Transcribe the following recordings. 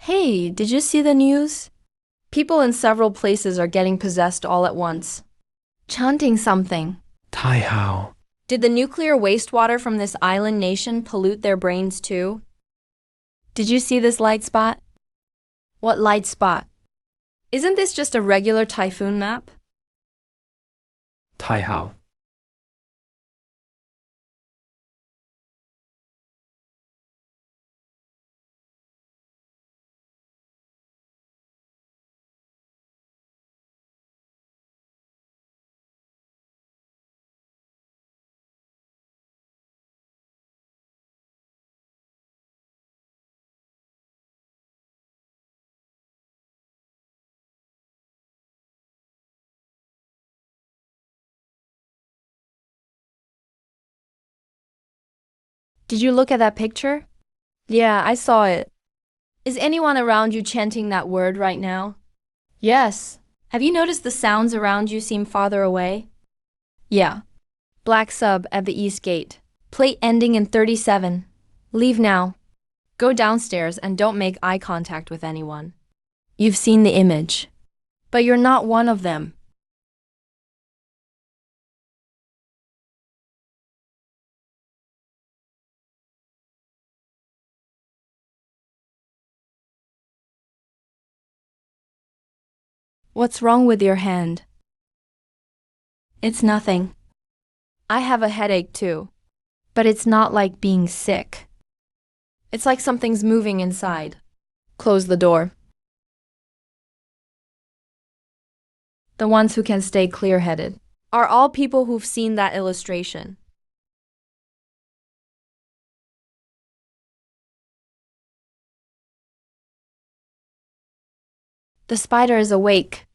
Hey, did you see the news? People in several places are getting possessed all at once, chanting something. 太好， Did the nuclear wastewater from this island nation pollute their brains too? Did you see this light spot? What light spot? Isn't this just a regular typhoon map? 太好，Did you look at that picture? Yeah, I saw it. Is anyone around you chanting that word right now? Yes. Have you noticed the sounds around you seem farther away? Yeah. Black sub at the east gate. Plate ending in 37. Leave now. Go downstairs and don't make eye contact with anyone. You've seen the image. But you're not one of them. What's wrong with your hand? It's nothing. I have a headache too. But it's not like being sick. It's like something's moving inside. Close the door. The ones who can stay clear-headed are all people who've seen that illustration. The spider is awake.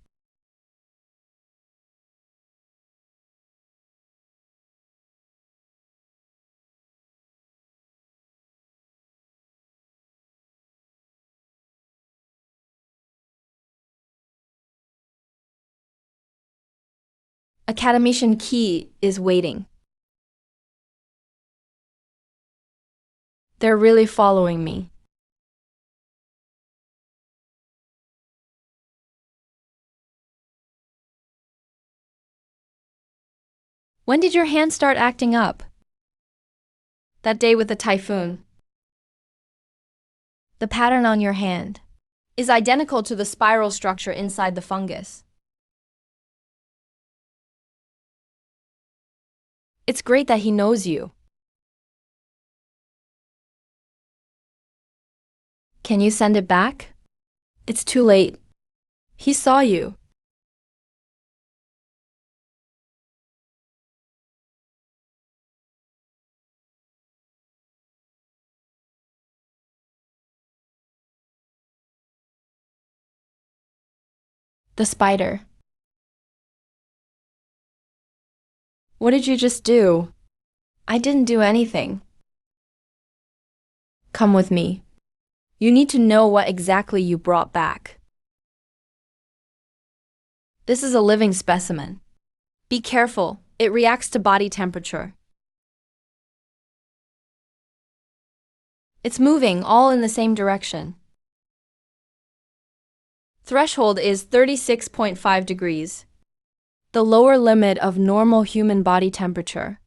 Academician Key is waiting. They're really following me. When did your hand start acting up? That day with the typhoon. The pattern on your hand is identical to the spiral structure inside the fungus. It's great that he knows you. Can you send it back? It's too late. He saw you. The spider. What did you just do? I didn't do anything. Come with me. You need to know what exactly you brought back. This is a living specimen. Be careful, it reacts to body temperature. It's moving all in the same direction. Threshold is 36.5 degrees, the lower limit of normal human body temperature.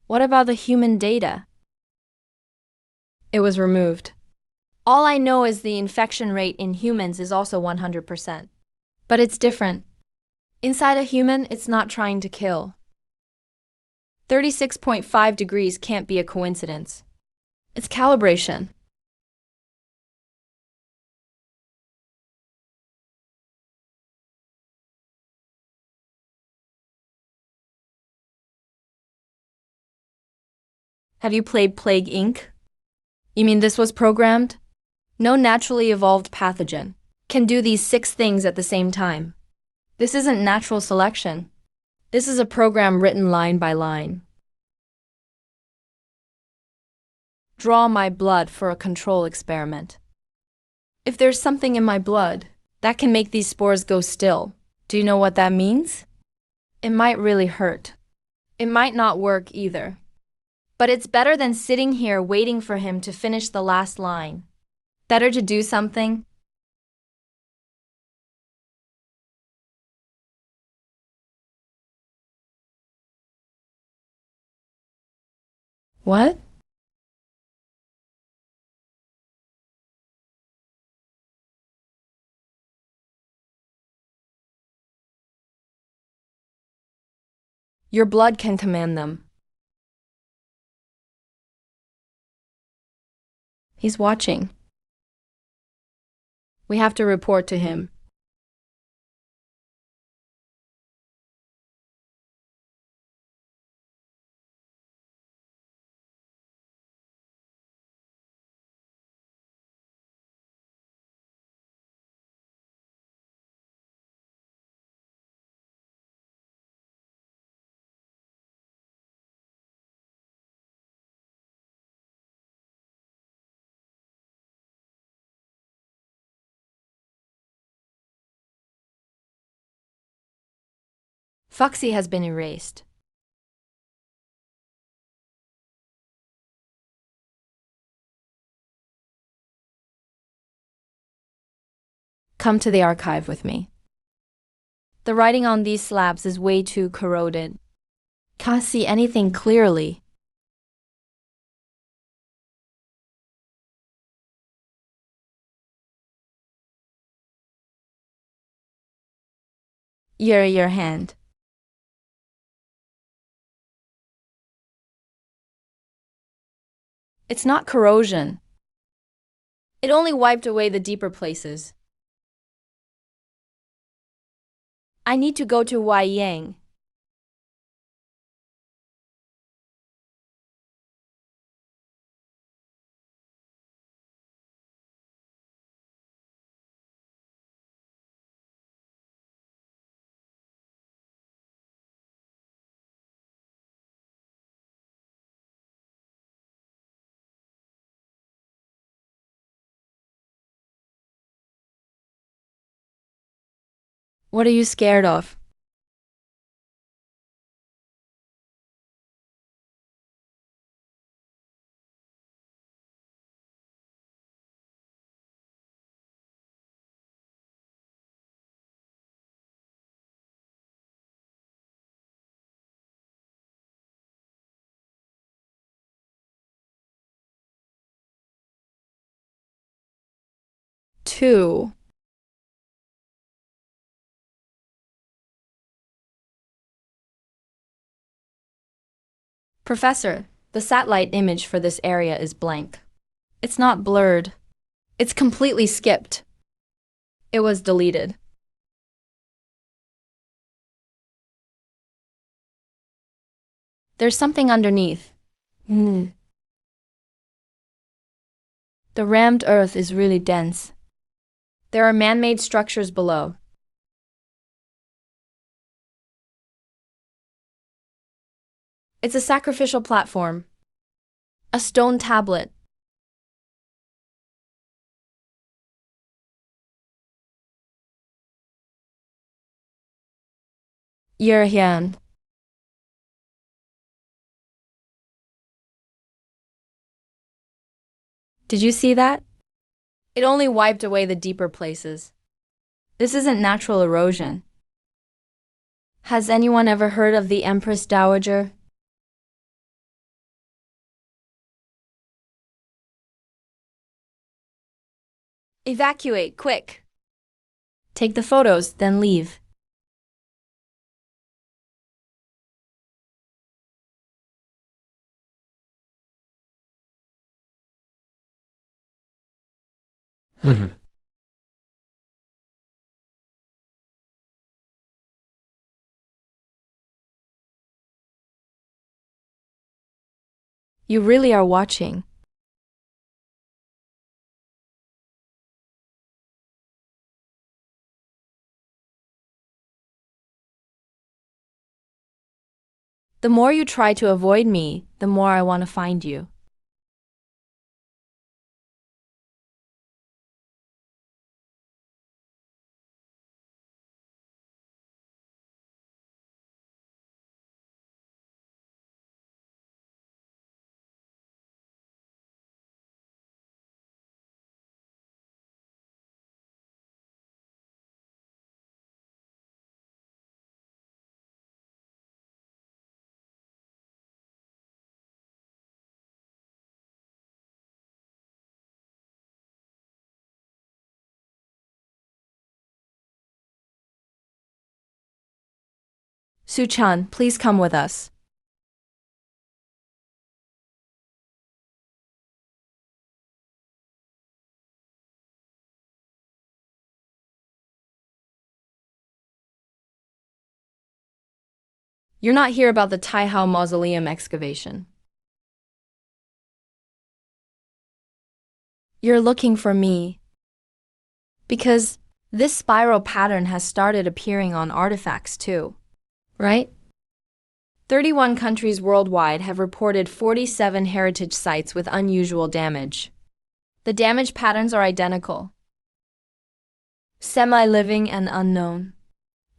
What about the human data? It was removed. All I know is the infection rate in humans is also 100%. But it's different. Inside a human, it's not trying to kill. 36.5 degrees can't be a coincidence. It's calibration. Have you played Plague Inc? You mean this was programmed? No naturally evolved pathogen can do these 6 things at the same time. This isn't natural selection. This is a program written line by line. Draw my blood for a control experiment. If there's something in my blood That can make these spores go still. Do you know what that means? It might really hurt. It might not work either. But it's better than sitting here waiting for him to finish the last line. Better to do something. What? Your blood can command them. He's watching. We have to report to him. Foxy has been erased. Come to the archive with me. The writing on these slabs is way too corroded. Can't see anything clearly. Your hand. It's not corrosion. It only wiped away the deeper places. I need to go to Yang. What are you scared of? Two. Professor, the satellite image for this area is blank. It's not blurred. It's completely skipped. It was deleted. There's something underneath. The rammed earth is really dense. There are man-made structures below. It's a sacrificial platform. A stone tablet. Your hand. Did you see that? It only wiped away the deeper places. This isn't natural erosion. Has anyone ever heard of the Empress Dowager? Evacuate, quick! Take the photos, then leave. You really are watching. The more you try to avoid me, the more I want to find you. Su-chan, please come with us. You're not here about the Taihao Mausoleum excavation. You're looking for me. Because this spiral pattern has started appearing on artifacts too, right? 31 countries worldwide have reported 47 heritage sites with unusual damage. The damage patterns are identical. Semi-living and unknown.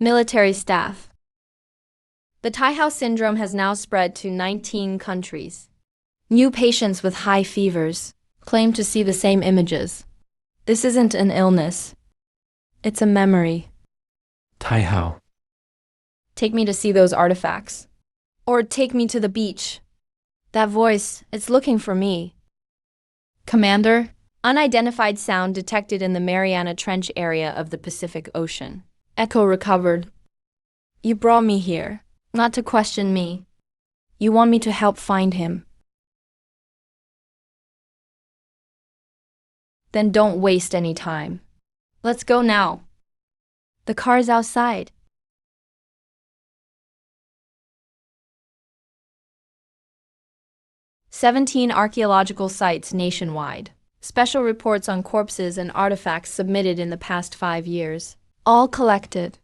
Military staff. The Taihao syndrome has now spread to 19 countries. New patients with high fevers claim to see the same images. This isn't an illness. It's a memory. Taihao. Take me to see those artifacts. Or take me to the beach. That voice, it's looking for me. Commander? Unidentified sound detected in the Mariana Trench area of the Pacific Ocean. Echo recovered. You brought me here, not to question me. You want me to help find him. Then don't waste any time. Let's go now. The car's outside. "17 archaeological sites nationwide. Special reports on corpses and artifacts submitted in the past 5 years. All collected.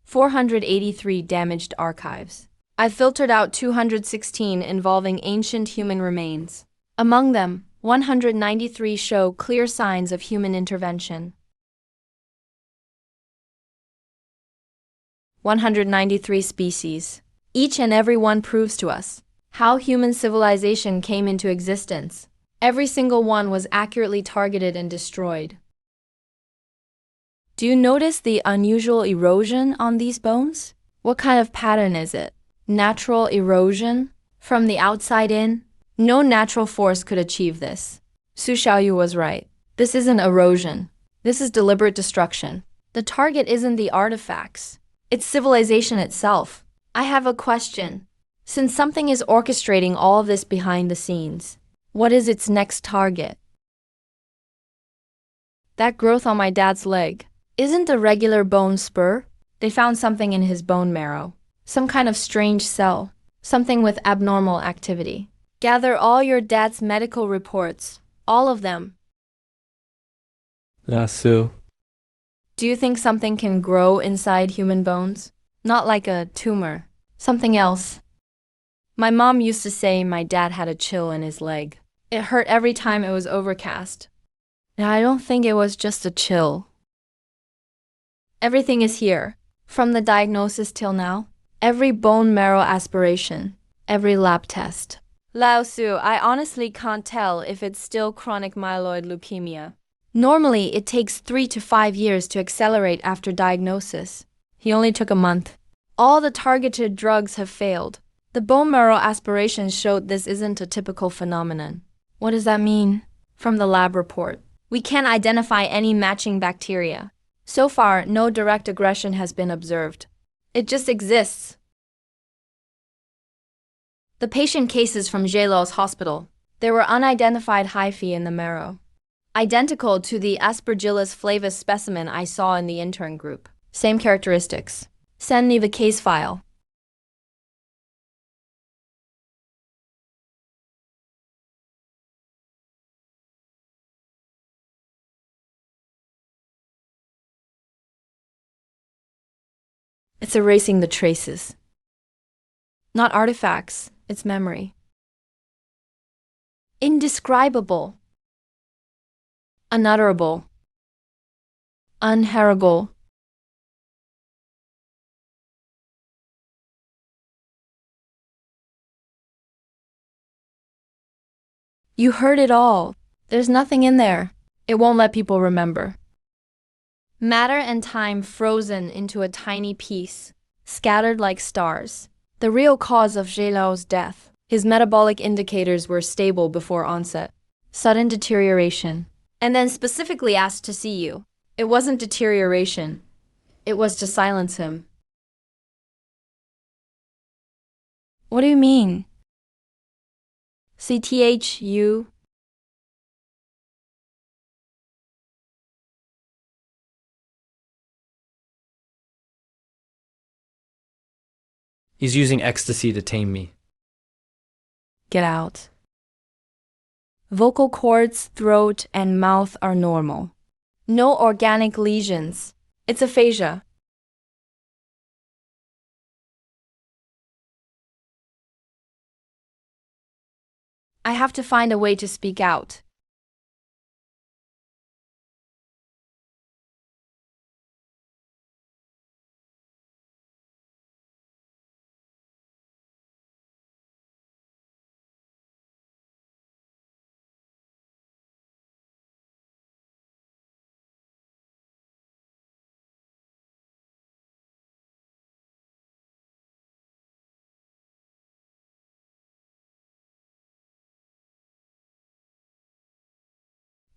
483 damaged archives. I filtered out 216 involving ancient human remains. Among them, 193 show clear signs of human intervention. 193 species. Each and every one proves to us how human civilization came into existence. Every single one was accurately targeted and destroyed. Do you notice the unusual erosion on these bones? What kind of pattern is it? Natural erosion? From the outside in? No natural force could achieve this. Su Xiaoyu was right. This isn't erosion. This is deliberate destruction. The target isn't the artifacts. It's civilization itself. I have a question. Since something is orchestrating all of this behind the scenes, what is its next target? That growth on my dad's leg isn't a regular bone spur. They found something in his bone marrow. Some kind of strange cell. Something with abnormal activity. Gather all your dad's medical reports. All of them. Su. Do you think something can grow inside human bones? Not like a tumor. Something else. My mom used to say my dad had a chill in his leg. It hurt every time it was overcast. And I don't think it was just a chill. Everything is here. From the diagnosis till now. Every bone marrow aspiration. Every lab test. Lao Su, I honestly can't tell if it's still chronic myeloid leukemia. Normally, it takes 3 to 5 years to accelerate after diagnosis. He only took a month. All the targeted drugs have failed. The bone marrow aspirations showed this isn't a typical phenomenon. What does that mean? From the lab report, we can't identify any matching bacteria. So far, no direct aggression has been observed. It just exists. The patient cases from Zheluo's hospital. There were unidentified hyphae in the marrow. Identical to the Aspergillus flavus specimen I saw in the intern group. Same characteristics. Send me the case file. It's erasing the traces. Not artifacts, it's memory. Indescribable. Unutterable. Unherable. You heard it all. There's nothing in there. It won't let people remember. Matter and time frozen into a tiny piece, scattered like stars. The real cause of Zheluo's death. His metabolic indicators were stable before onset. Sudden deterioration. And then specifically asked to see you. It wasn't deterioration. It was to silence him. What do you mean? CTHU? He's using ecstasy to tame me. Get out. Vocal cords, throat, and mouth are normal. No organic lesions. It's aphasia. I have to find a way to speak out.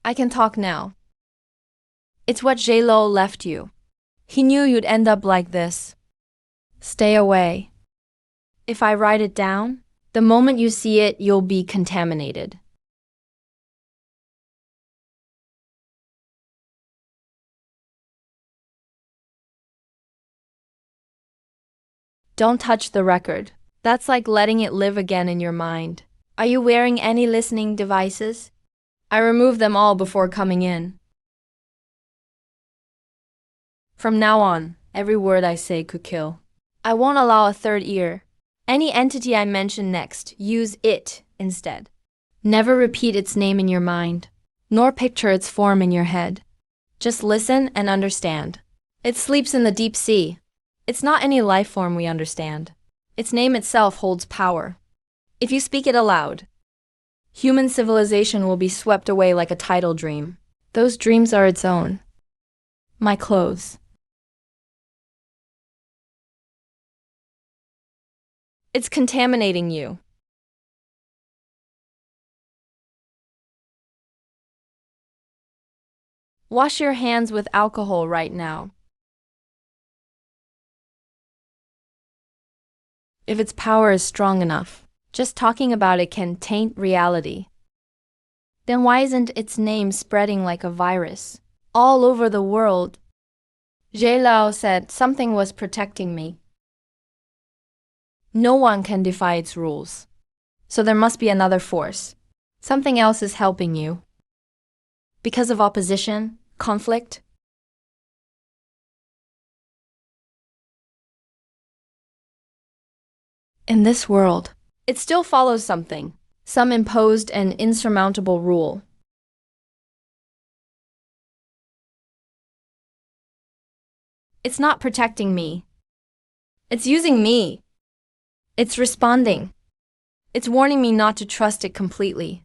I can talk now. It's what J-Lo left you. He knew you'd end up like this. Stay away. If I write it down, the moment you see it, you'll be contaminated. Don't touch the record. That's like letting it live again in your mind. Are you wearing any listening devices? I removed them all before coming in. From now on, every word I say could kill. I won't allow a third ear. Any entity I mention next, use it instead. Never repeat its name in your mind, nor picture its form in your head. Just listen and understand. It sleeps in the deep sea. It's not any life form we understand. Its name itself holds power. If you speak it aloud, human civilization will be swept away like a tidal dream. Those dreams are its own. My clothes. It's contaminating you. Wash your hands with alcohol right now. If its power is strong enough, just talking about it can taint reality. Then why isn't its name spreading like a virus all over the world? J-Lao said something was protecting me. No one can defy its rules. So there must be another force. Something else is helping you. Because of opposition, conflict. In this world, it still follows something, some imposed and insurmountable rule. It's not protecting me. It's using me. It's responding. It's warning me not to trust it completely.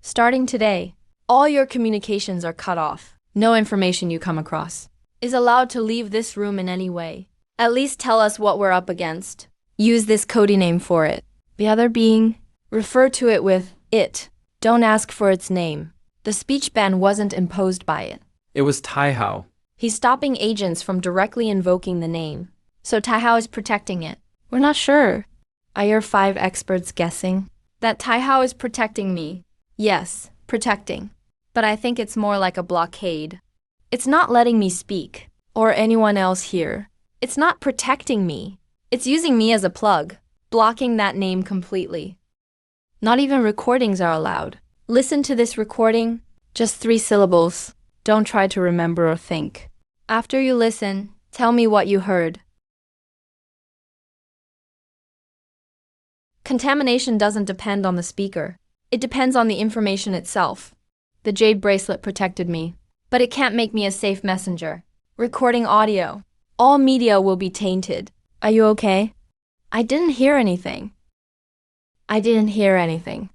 Starting today, all your communications are cut off. No information you come across is allowed to leave this room in any way. At least tell us what we're up against. Use this codey name for it. The other being, refer to it with it. Don't ask for its name. The speech ban wasn't imposed by it. It was Taihao. He's stopping agents from directly invoking the name. So Taihao is protecting it. We're not sure. Are your 5 experts guessing? That Taihao is protecting me. Yes, protecting. But I think it's more like a blockade. It's not letting me speak, or anyone else here. It's not protecting me. It's using me as a plug, blocking that name completely. Not even recordings are allowed. Listen to this recording, just 3 syllables. Don't try to remember or think. After you listen, tell me what you heard. Contamination doesn't depend on the speaker. It depends on the information itself. The jade bracelet protected me, but it can't make me a safe messenger. Recording audio. All media will be tainted. Are you okay? I didn't hear anything. I didn't hear anything.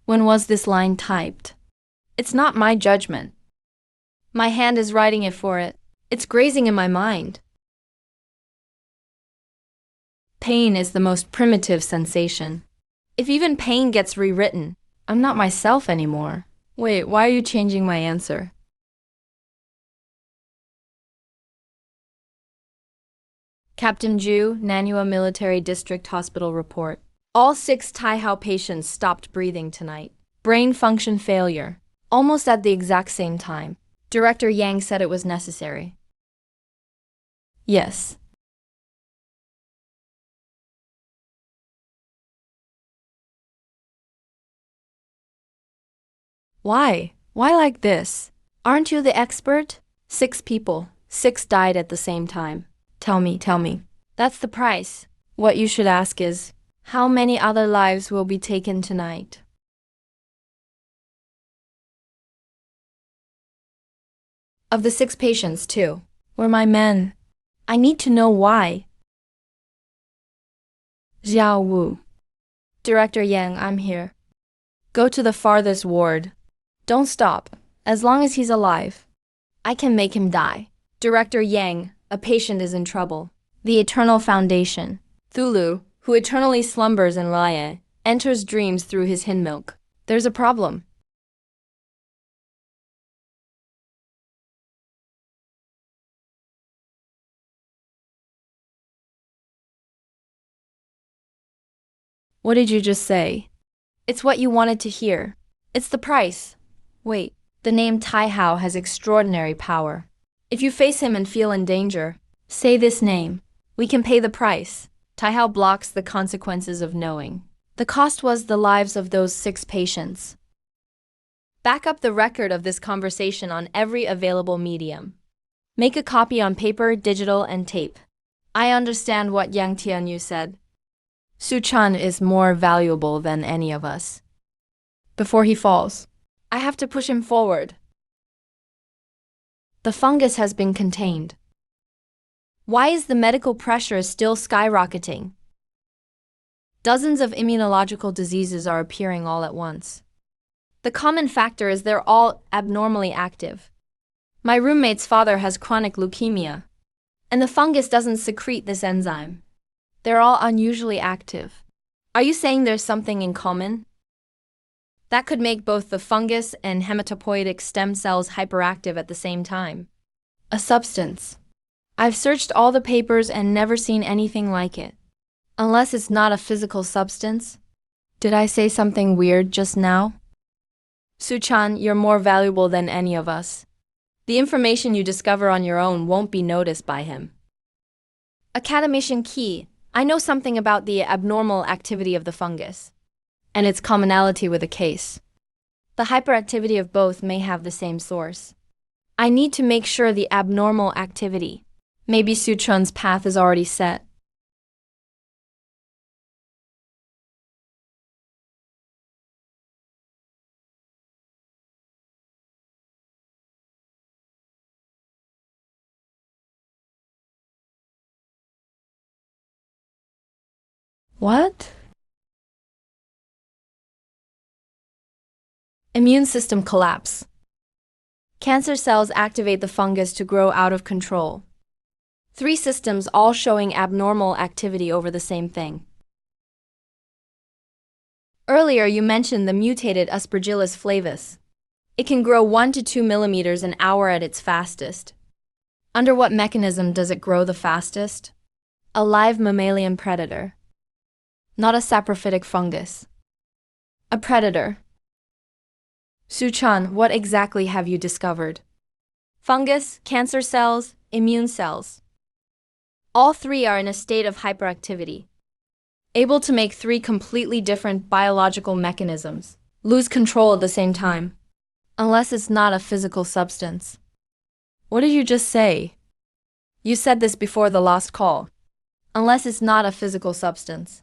When was this line typed? It's not my judgment. My hand is writing it for it. It's grazing in my mind. Pain is the most primitive sensation. If even pain gets rewritten, I'm not myself anymore. Wait, why are you changing my answer? Captain Ju, Nanua Military District Hospital report. All 6 Taihao patients stopped breathing tonight. Brain function failure. Almost at the exact same time. Director Yang said it was necessary. Yes. Why? Why like this? Aren't you the expert? 6 people. 6 died at the same time. Tell me. That's the price. What you should ask is, how many other lives will be taken tonight? Of the 6 patients, 2 were my men. I need to know why. Xiao Wu. Director Yang, I'm here. Go to the farthest ward. Don't stop. As long as he's alive, I can make him die. Director Yang, a patient is in trouble. The Eternal Foundation. Thulu, who eternally slumbers in Raya, enters dreams through his hin milk. There's a problem. What did you just say? It's what you wanted to hear. It's the price. Wait, the name Tai Hao has extraordinary power. If you face him and feel in danger, say this name. We can pay the price. Tai Hao blocks the consequences of knowing. The cost was the lives of those 6 patients. Back up the record of this conversation on every available medium. Make a copy on paper, digital, and tape. I understand what Yang Tianyu said. Su Chan is more valuable than any of us. Before he falls, I have to push him forward. The fungus has been contained. Why is the medical pressure still skyrocketing? Dozens of immunological diseases are appearing all at once. The common factor is they're all abnormally active. My roommate's father has chronic leukemia, and the fungus doesn't secrete this enzyme. They're all unusually active. Are you saying there's something in common? That could make both the fungus and hematopoietic stem cells hyperactive at the same time. A substance. I've searched all the papers and never seen anything like it. Unless it's not a physical substance. Did I say something weird just now? Su-chan, you're more valuable than any of us. The information you discover on your own won't be noticed by him. Academician Key, I know something about the abnormal activity of the fungus, and its commonality with the case. The hyperactivity of both may have the same source. I need to make sure the abnormal activity. Maybe Su-chan's path is already set. What? Immune system collapse. Cancer cells activate the fungus to grow out of control. 3 systems all showing abnormal activity over the same thing. Earlier you mentioned the mutated Aspergillus flavus. It can grow 1 to 2 millimeters an hour at its fastest. Under what mechanism does it grow the fastest? A live mammalian predator. Not a saprophytic fungus. A predator. Su-chan, what exactly have you discovered? Fungus, cancer cells, immune cells. All 3 are in a state of hyperactivity, able to make 3 completely different biological mechanisms lose control at the same time, unless it's not a physical substance. What did you just say? You said this before the last call. Unless it's not a physical substance.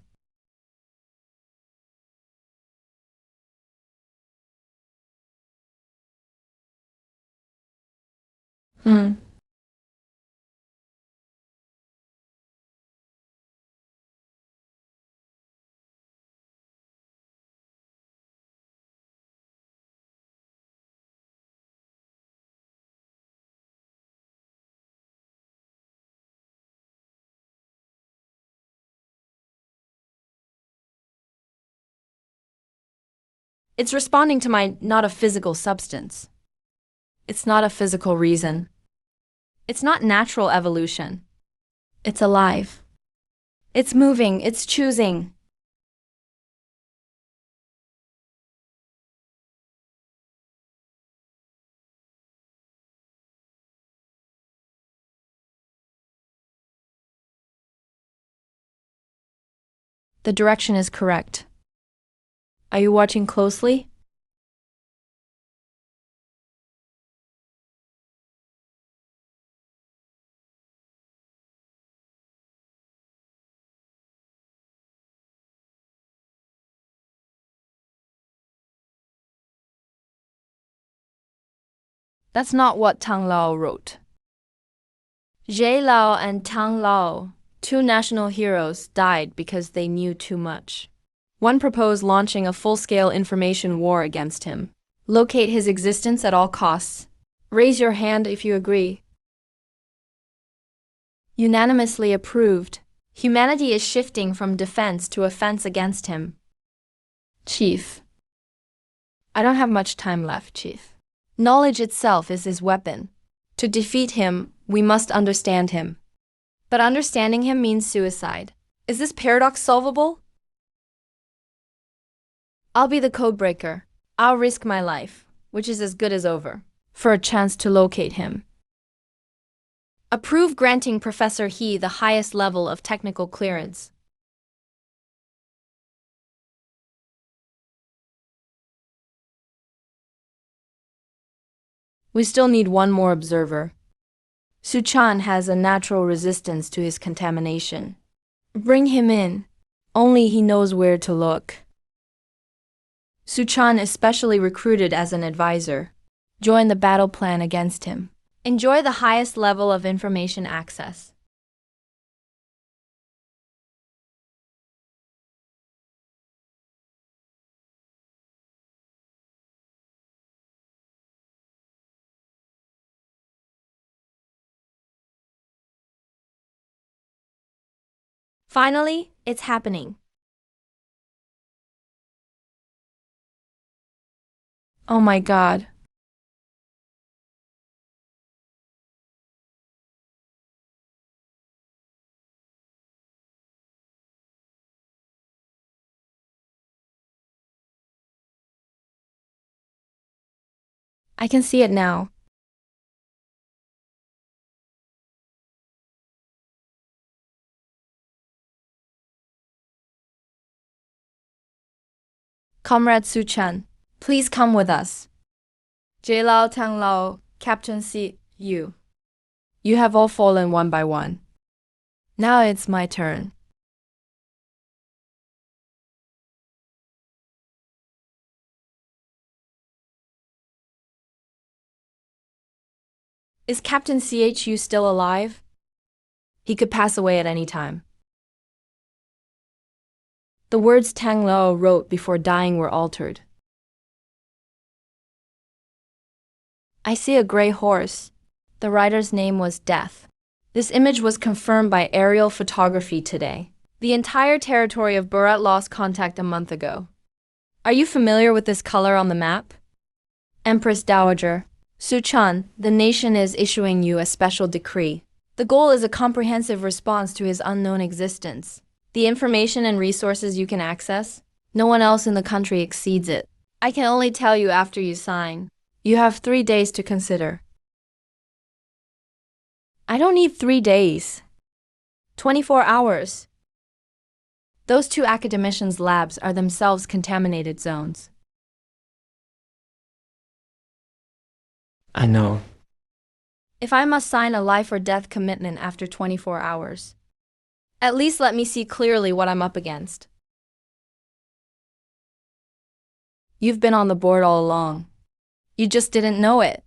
It's responding to my not a physical substance. It's not a physical reason. It's not natural evolution. It's alive. It's moving. It's choosing. The direction is correct. Are you watching closely? That's not what Tang Lao wrote. Zhe Lao and Tang Lao, two national heroes, died because they knew too much. One proposed launching a full-scale information war against him. Locate his existence at all costs. Raise your hand if you agree. Unanimously approved. Humanity is shifting from defense to offense against him. Chief. I don't have much time left, Chief. Knowledge itself is his weapon. To defeat him, we must understand him. But understanding him means suicide. Is this paradox solvable? I'll be the codebreaker. I'll risk my life, which is as good as over, for a chance to locate him. Approve granting Professor He the highest level of technical clearance. We still need one more observer. Suchan has a natural resistance to his contamination. Bring him in. Only he knows where to look. Suchan is specially recruited as an advisor. Join the battle plan against him. Enjoy the highest level of information access. Finally, it's happening. Oh my God. I can see it now. Comrade Suchan, please come with us. Lao, Tang Lao, Captain Si, you. You have all fallen one by one. Now it's my turn. Is Captain CHU still alive? He could pass away at any time. The words Tang Lao wrote before dying were altered. I see a gray horse. The rider's name was Death. This image was confirmed by aerial photography today. The entire territory of Burat lost contact a month ago. Are you familiar with this color on the map? Empress Dowager, Suchan, the nation is issuing you a special decree. The goal is a comprehensive response to his unknown existence. The information and resources you can access, no one else in the country exceeds it. I can only tell you after you sign. You have 3 days to consider. I don't need 3 days. 24 hours. Those 2 academicians' labs are themselves contaminated zones. I know. If I must sign a life or death commitment after 24 hours, at least let me see clearly what I'm up against. You've been on the board all along. You just didn't know it.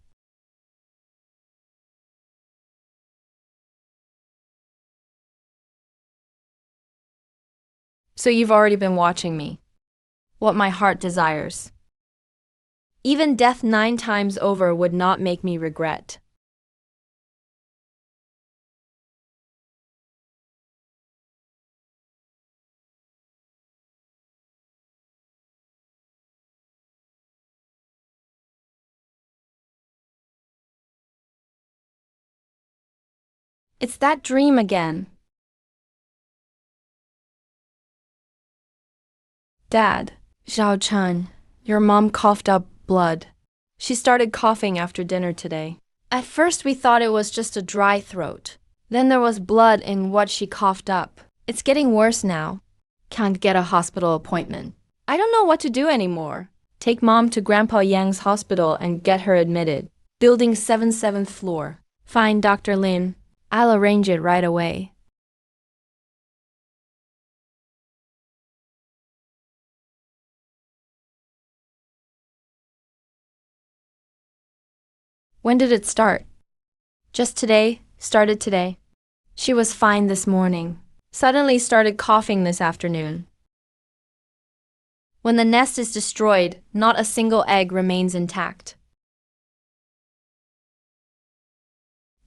So you've already been watching me. What my heart desires. Even death 9 times over would not make me regret. It's that dream again. Dad, Zhao Chun, your mom coughed up blood. She started coughing after dinner today. At first we thought it was just a dry throat. Then there was blood in what she coughed up. It's getting worse now. Can't get a hospital appointment. I don't know what to do anymore. Take mom to Grandpa Yang's hospital and get her admitted. Building 7, 7th floor. Fine, Dr. Lin. I'll arrange it right away. When did it start? Just today, started today. She was fine this morning. Suddenly started coughing this afternoon. When the nest is destroyed, not a single egg remains intact.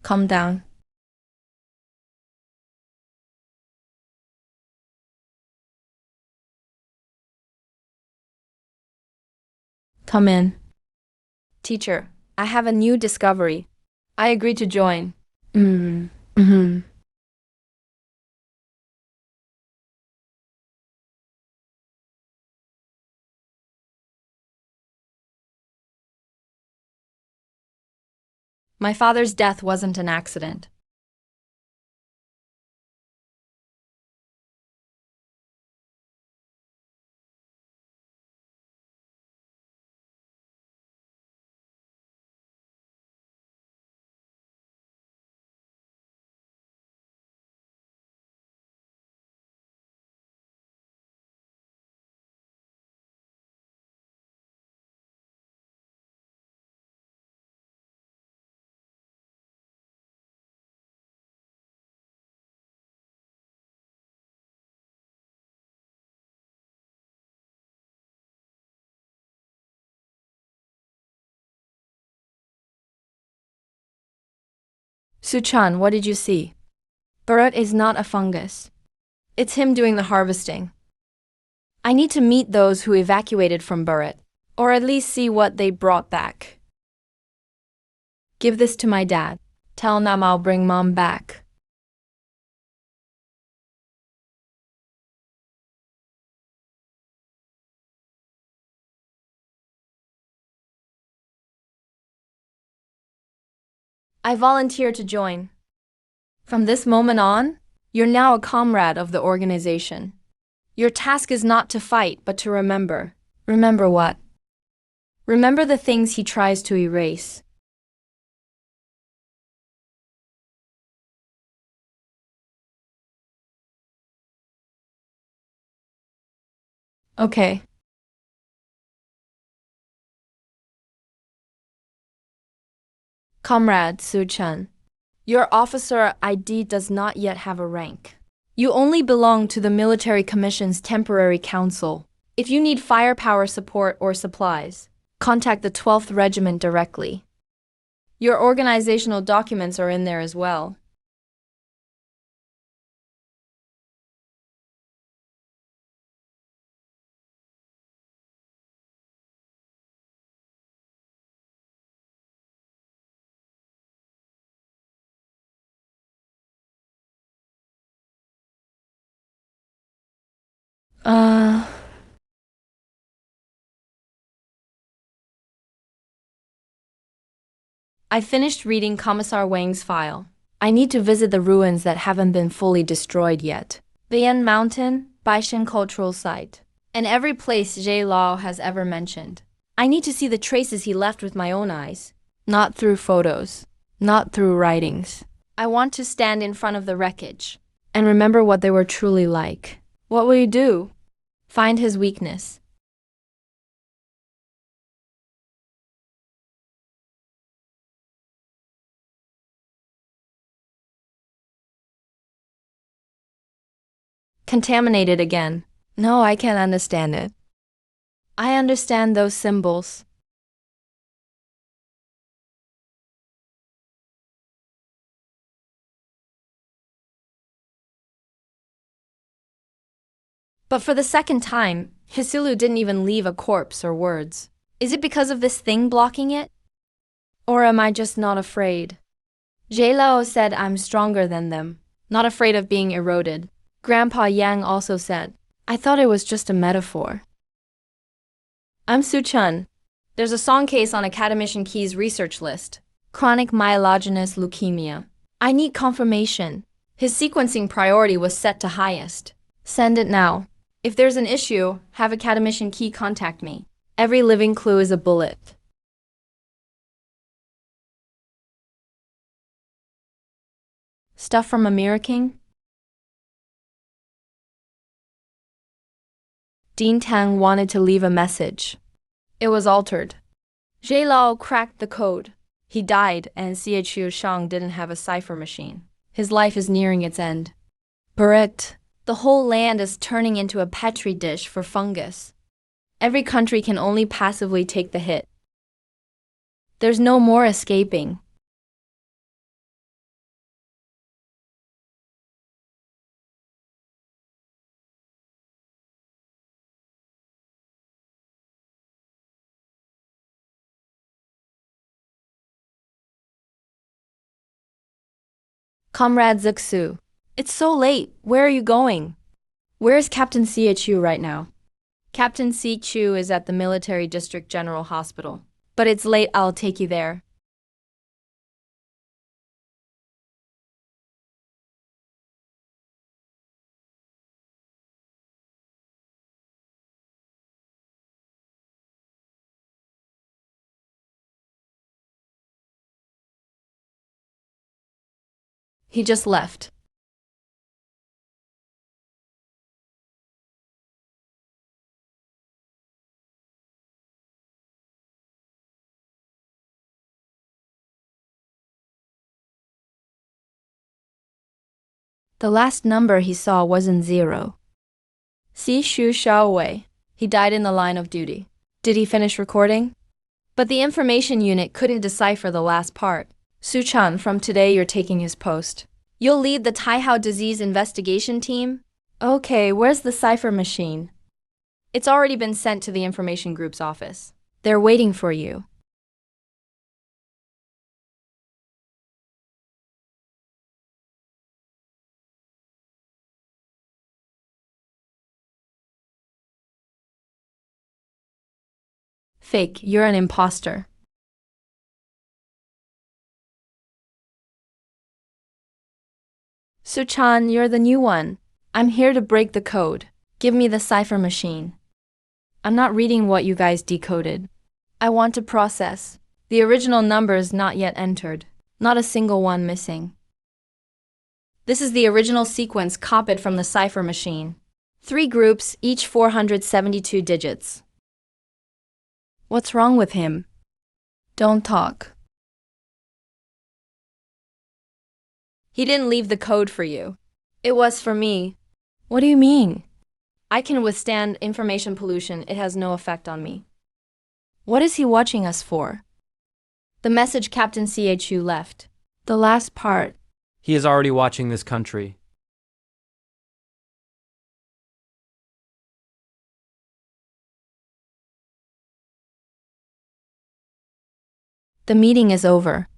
Calm down. Come in. Teacher, I have a new discovery. I agree to join. My father's death wasn't an accident. Suchan, what did you see? Burut is not a fungus. It's him doing the harvesting. I need to meet those who evacuated from Burut, or at least see what they brought back. Give this to my dad. Tell Nam I'll bring mom back. I volunteer to join. From this moment on, you're now a comrade of the organization. Your task is not to fight, but to remember. Remember what? Remember the things he tries to erase. Okay. Comrade Su Chen, your officer ID does not yet have a rank. You only belong to the Military Commission's Temporary Council. If you need firepower support or supplies, contact the 12th Regiment directly. Your organizational documents are in there as well. Uh... I finished reading Commissar Wang's file. I need to visit the ruins that haven't been fully destroyed yet. Bian Mountain, Baishan Cultural Site, and every place Zhe Lao has ever mentioned. I need to see the traces he left with my own eyes, not through photos, not through writings. I want to stand in front of the wreckage and remember what they were truly like. What will you do? Find his weakness. Contaminated again. No, I can't understand it. I understand those symbols. But for the second time, Hisulu didn't even leave a corpse or words. Is it because of this thing blocking it? Or am I just not afraid? J-Lao said I'm stronger than them, not afraid of being eroded. Grandpa Yang also said, I thought it was just a metaphor. I'm Su-chun. There's a song case on Academician Key's research list. Chronic myelogenous leukemia. I need confirmation. His sequencing priority was set to highest. Send it now. If there's an issue, have Academician Key contact me. Every living clue is a bullet. Stuff from Amira King? Dean Tang wanted to leave a message. It was altered. Zhe Lao cracked the code. He died, and Xie Shang didn't have a cipher machine. His life is nearing its end. Barrett, the whole land is turning into a petri dish for fungus. Every country can only passively take the hit. There's no more escaping. Comrade Zixu, it's so late. Where are you going? Where is Captain Xie Chu right now? Captain Xie Chu is at the Military District General Hospital. But it's late, I'll take you there. He just left. The last number he saw wasn't 0. Xi Shu Xiaowei. He died in the line of duty. Did he finish recording? But the information unit couldn't decipher the last part. Su Chan, from today you're taking his post. You'll lead the Taihao disease investigation team? Okay, where's the cipher machine? It's already been sent to the information group's office. They're waiting for you. Fake, you're an imposter. Su-chan, you're the new one. I'm here to break the code. Give me the cipher machine. I'm not reading what you guys decoded. I want to process. The original numbers not yet entered. Not a single one missing. This is the original sequence copied from the cipher machine. 3 groups, each 472 digits. What's wrong with him? Don't talk. He didn't leave the code for you. It was for me. What do you mean? I can withstand information pollution. It has no effect on me. What is he watching us for? The message Captain Chu left. The last part. He is already watching this country. The meeting is over.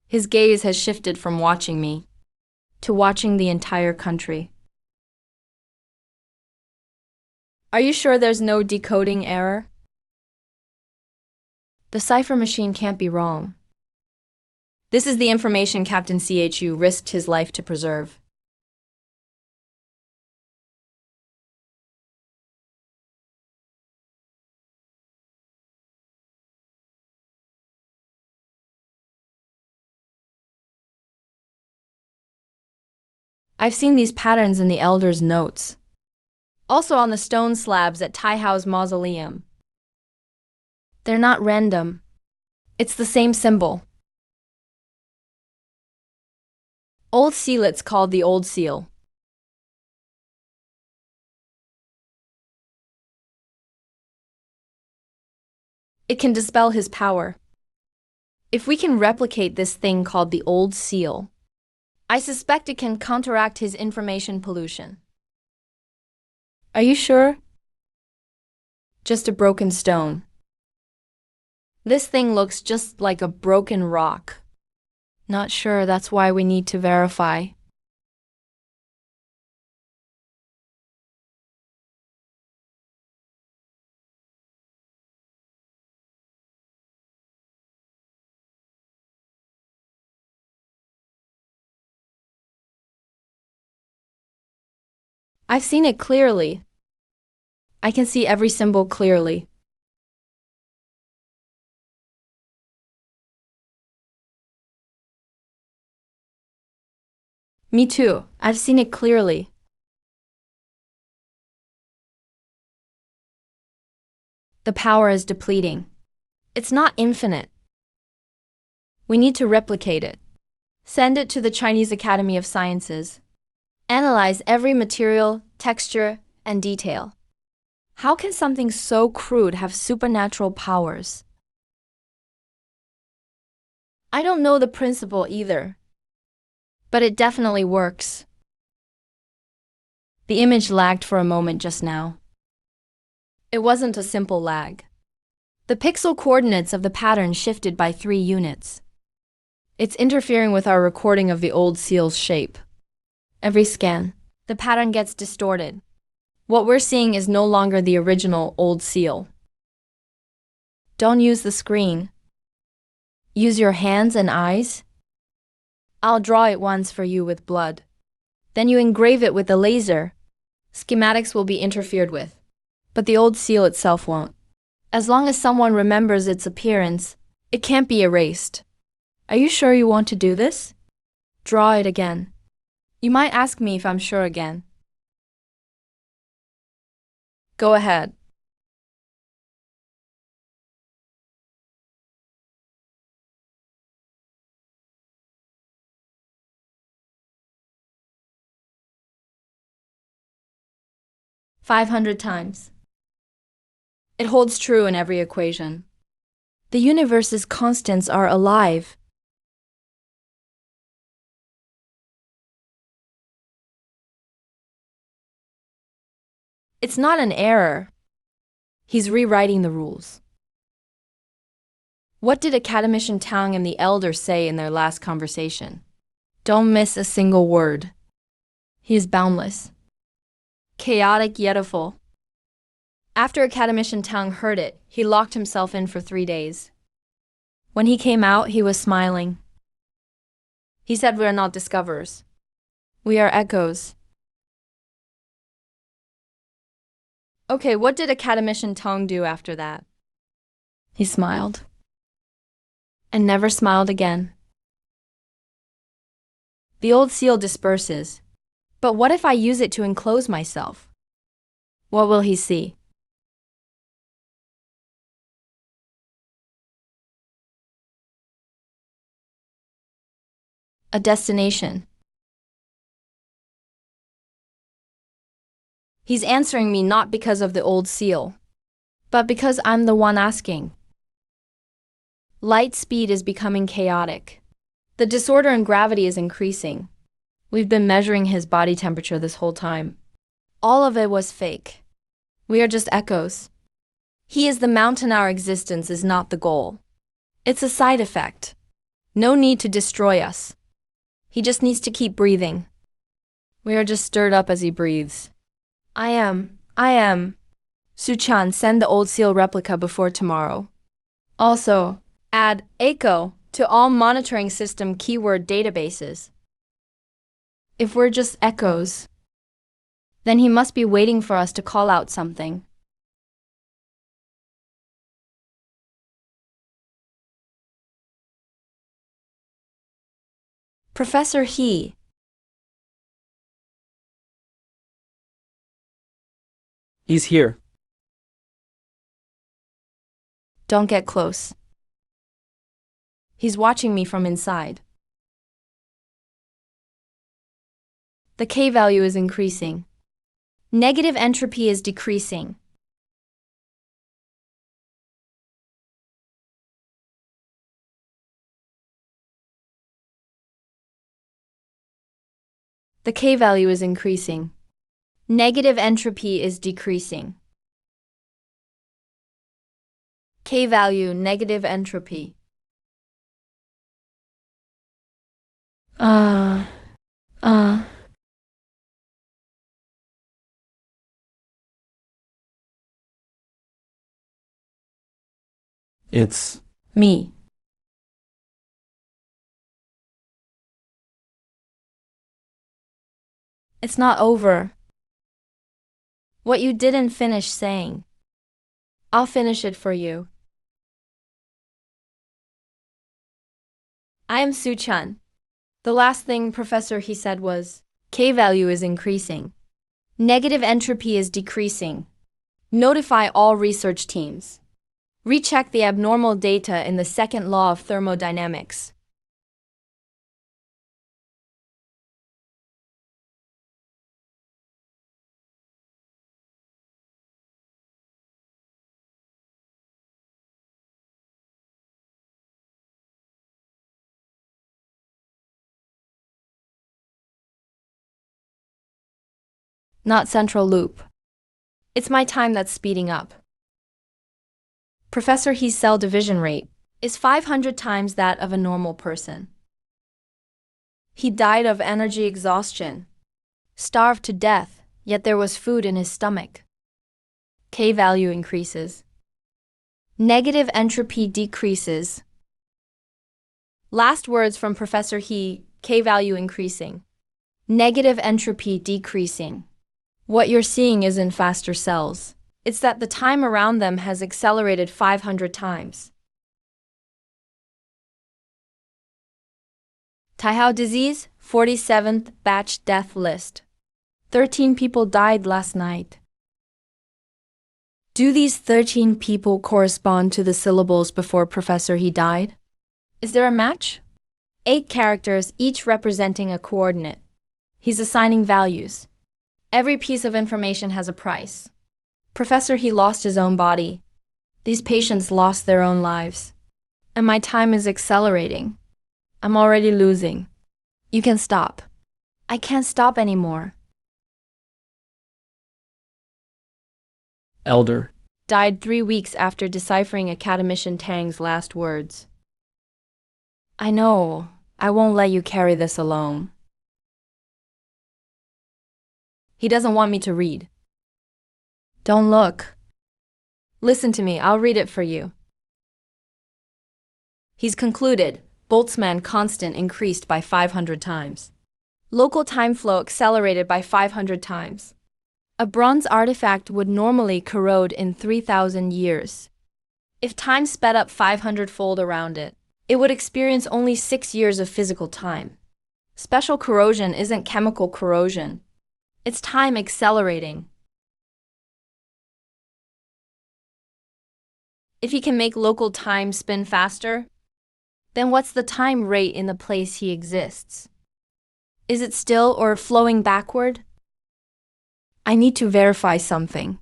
His gaze has shifted from watching me to watching the entire country. Are you sure there's no decoding error? The cipher machine can't be wrong. This is the information Captain Chu risked his life to preserve. I've seen these patterns in the elders' notes. Also on the stone slabs at Taihao's mausoleum. They're not random. It's the same symbol. Old Sealit's called the Old Seal. It can dispel his power. If we can replicate this thing called the Old Seal, I suspect it can counteract his information pollution. Are you sure? Just a broken stone. This thing looks just like a broken rock. Not sure, that's why we need to verify. I've seen it clearly. I can see every symbol clearly. Me too. I've seen it clearly. The power is depleting. It's not infinite. We need to replicate it. Send it to the Chinese Academy of Sciences. Analyze every material, texture, and detail. How can something so crude have supernatural powers? I don't know the principle either, but it definitely works. The image lagged for a moment just now. It wasn't a simple lag. The pixel coordinates of the pattern shifted by 3 units. It's interfering with our recording of the old seal's shape. Every scan, the pattern gets distorted. What we're seeing is no longer the original old seal. Don't use the screen. Use your hands and eyes. I'll draw it once for you with blood. Then you engrave it with a laser. Schematics will be interfered with, but the old seal itself won't. As long as someone remembers its appearance, it can't be erased. Are you sure you want to do this? Draw it again. You might ask me if I'm sure again. Go ahead. $500. It holds true in every equation. The universe's constants are alive. It's not an error. He's rewriting the rules. What did Academician Tang and the Elder say in their last conversation? Don't miss a single word. He is boundless. Chaotic yet full. After Academician Tang heard it, he locked himself in for 3 days. When he came out, he was smiling. He said, "We are not discoverers. We are echoes." Okay, what did Academician Tang do after that? He smiled. And never smiled again. The old seal disperses. But what if I use it to enclose myself? What will he see? A destination. He's answering me not because of the old seal, but because I'm the one asking. Light speed is becoming chaotic. The disorder in gravity is increasing. We've been measuring his body temperature this whole time. All of it was fake. We are just echoes. He is the mountain. Our existence is not the goal. It's a side effect. No need to destroy us. He just needs to keep breathing. We are just stirred up as he breathes. I am. Su-chan, send the old seal replica before tomorrow. Also, add echo to all monitoring system keyword databases. If we're just echoes, then he must be waiting for us to call out something. Professor He. He's here. Don't get close. He's watching me from inside. The K value is increasing. Negative entropy is decreasing. The K value is increasing. Negative entropy is decreasing. K value, negative entropy. Uh, uh. It's Me. It's not over. What you didn't finish saying. I'll finish it for you. I am Su-chan. The last thing Professor he said was, K value is increasing. Negative entropy is decreasing. Notify all research teams. Recheck the abnormal data in the second law of thermodynamics. Not central loop. It's my time that's speeding up. Professor He's cell division rate is 500 times that of a normal person. He died of energy exhaustion, starved to death, yet there was food in his stomach. K value increases. Negative entropy decreases. Last words from Professor He, K value increasing. Negative entropy decreasing. What you're seeing isn't faster cells. It's that the time around them has accelerated 500 times. Taihao disease, 47th batch death list. 13 people died last night. Do these 13 people correspond to the syllables before Professor He died? Is there a match? 8 characters, each representing a coordinate. He's assigning values. Every piece of information has a price. Professor He lost his own body. These patients lost their own lives. And my time is accelerating. I'm already losing. You can stop. I can't stop anymore. elder. Died 3 weeks after deciphering Academician Tang's last words. I know. I won't let you carry this alone. He doesn't want me to read. Don't look. Listen to me, I'll read it for you. He's concluded, Boltzmann constant increased by 500 times. Local time flow accelerated by 500 times. A bronze artifact would normally corrode in 3,000 years. If time sped up 500-fold around it, it would experience only 6 years of physical time. Special corrosion isn't chemical corrosion. It's time accelerating. If he can make local time spin faster, then what's the time rate in the place he exists? Is it still or flowing backward? I need to verify something.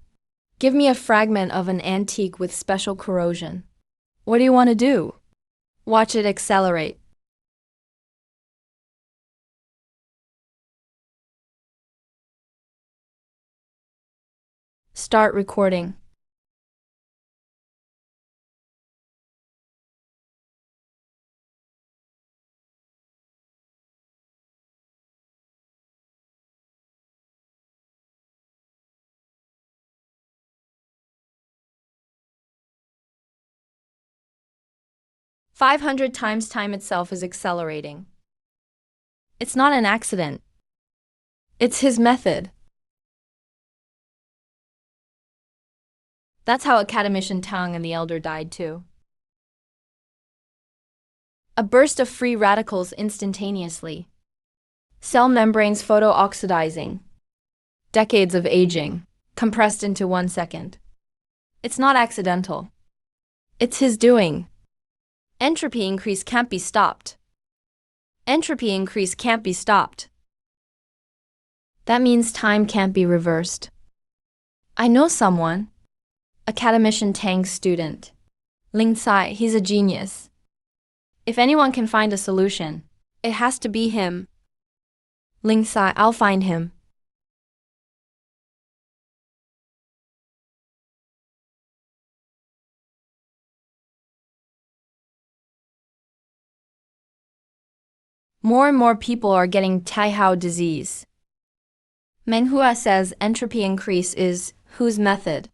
Give me a fragment of an antique with special corrosion. What do you want to do? Watch it accelerate. Start recording. "500 times time itself is accelerating. It's not an accident. It's his method. That's how Academician Tang and the Elder died too. A burst of free radicals instantaneously. Cell membranes photo-oxidizing. Decades of aging, compressed into 1 second. It's not accidental. It's his doing. Entropy increase can't be stopped. Entropy increase can't be stopped. That means time can't be reversed. I know someone. Academician Tang's student. Ling Tsai, he's a genius. If anyone can find a solution, it has to be him. Ling Tsai, I'll find him. More and more people are getting Taihao disease. Meng Hua says entropy increase is whose method?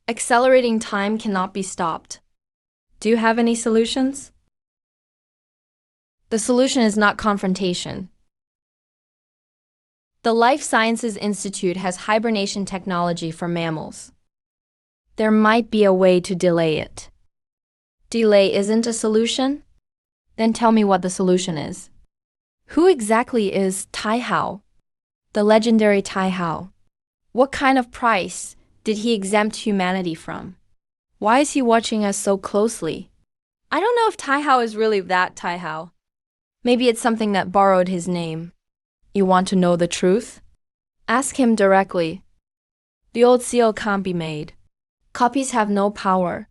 Accelerating time cannot be stopped. Do you have any solutions? The solution is not confrontation. The Life Sciences Institute has hibernation technology for mammals. There might be a way to delay it. Delay isn't a solution? Then tell me what the solution is. Who exactly is Taihao? The legendary Taihao. What kind of price did he exempt humanity from? Why is he watching us so closely? I don't know if Taihao is really that Taihao. Maybe it's something that borrowed his name. You want to know the truth? Ask him directly. The old seal can't be made. Copies have no power,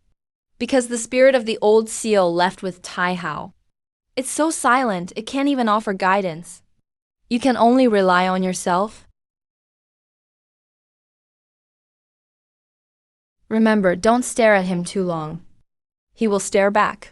because the spirit of the old seal left with Taihao. It's so silent, it can't even offer guidance. You can only rely on yourself. Remember, don't stare at him too long. He will stare back.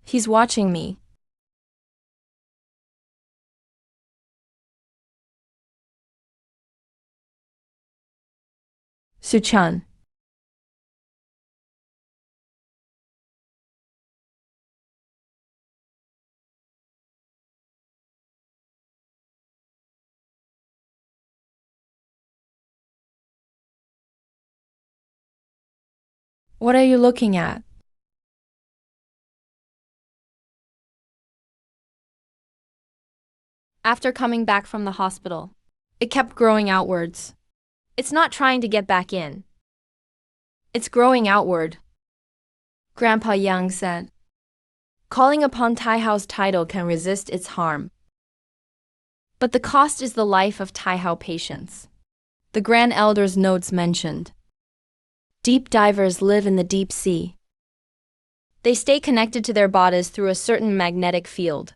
He's watching me. Suchan. What are you looking at? After coming back from the hospital, it kept growing outwards. It's not trying to get back in. It's growing outward, Grandpa Yang said. Calling upon Taihao's title can resist its harm. But the cost is the life of Taihao patients. The Grand Elder's notes mentioned. Deep divers live in the deep sea. They stay connected to their bodies through a certain magnetic field.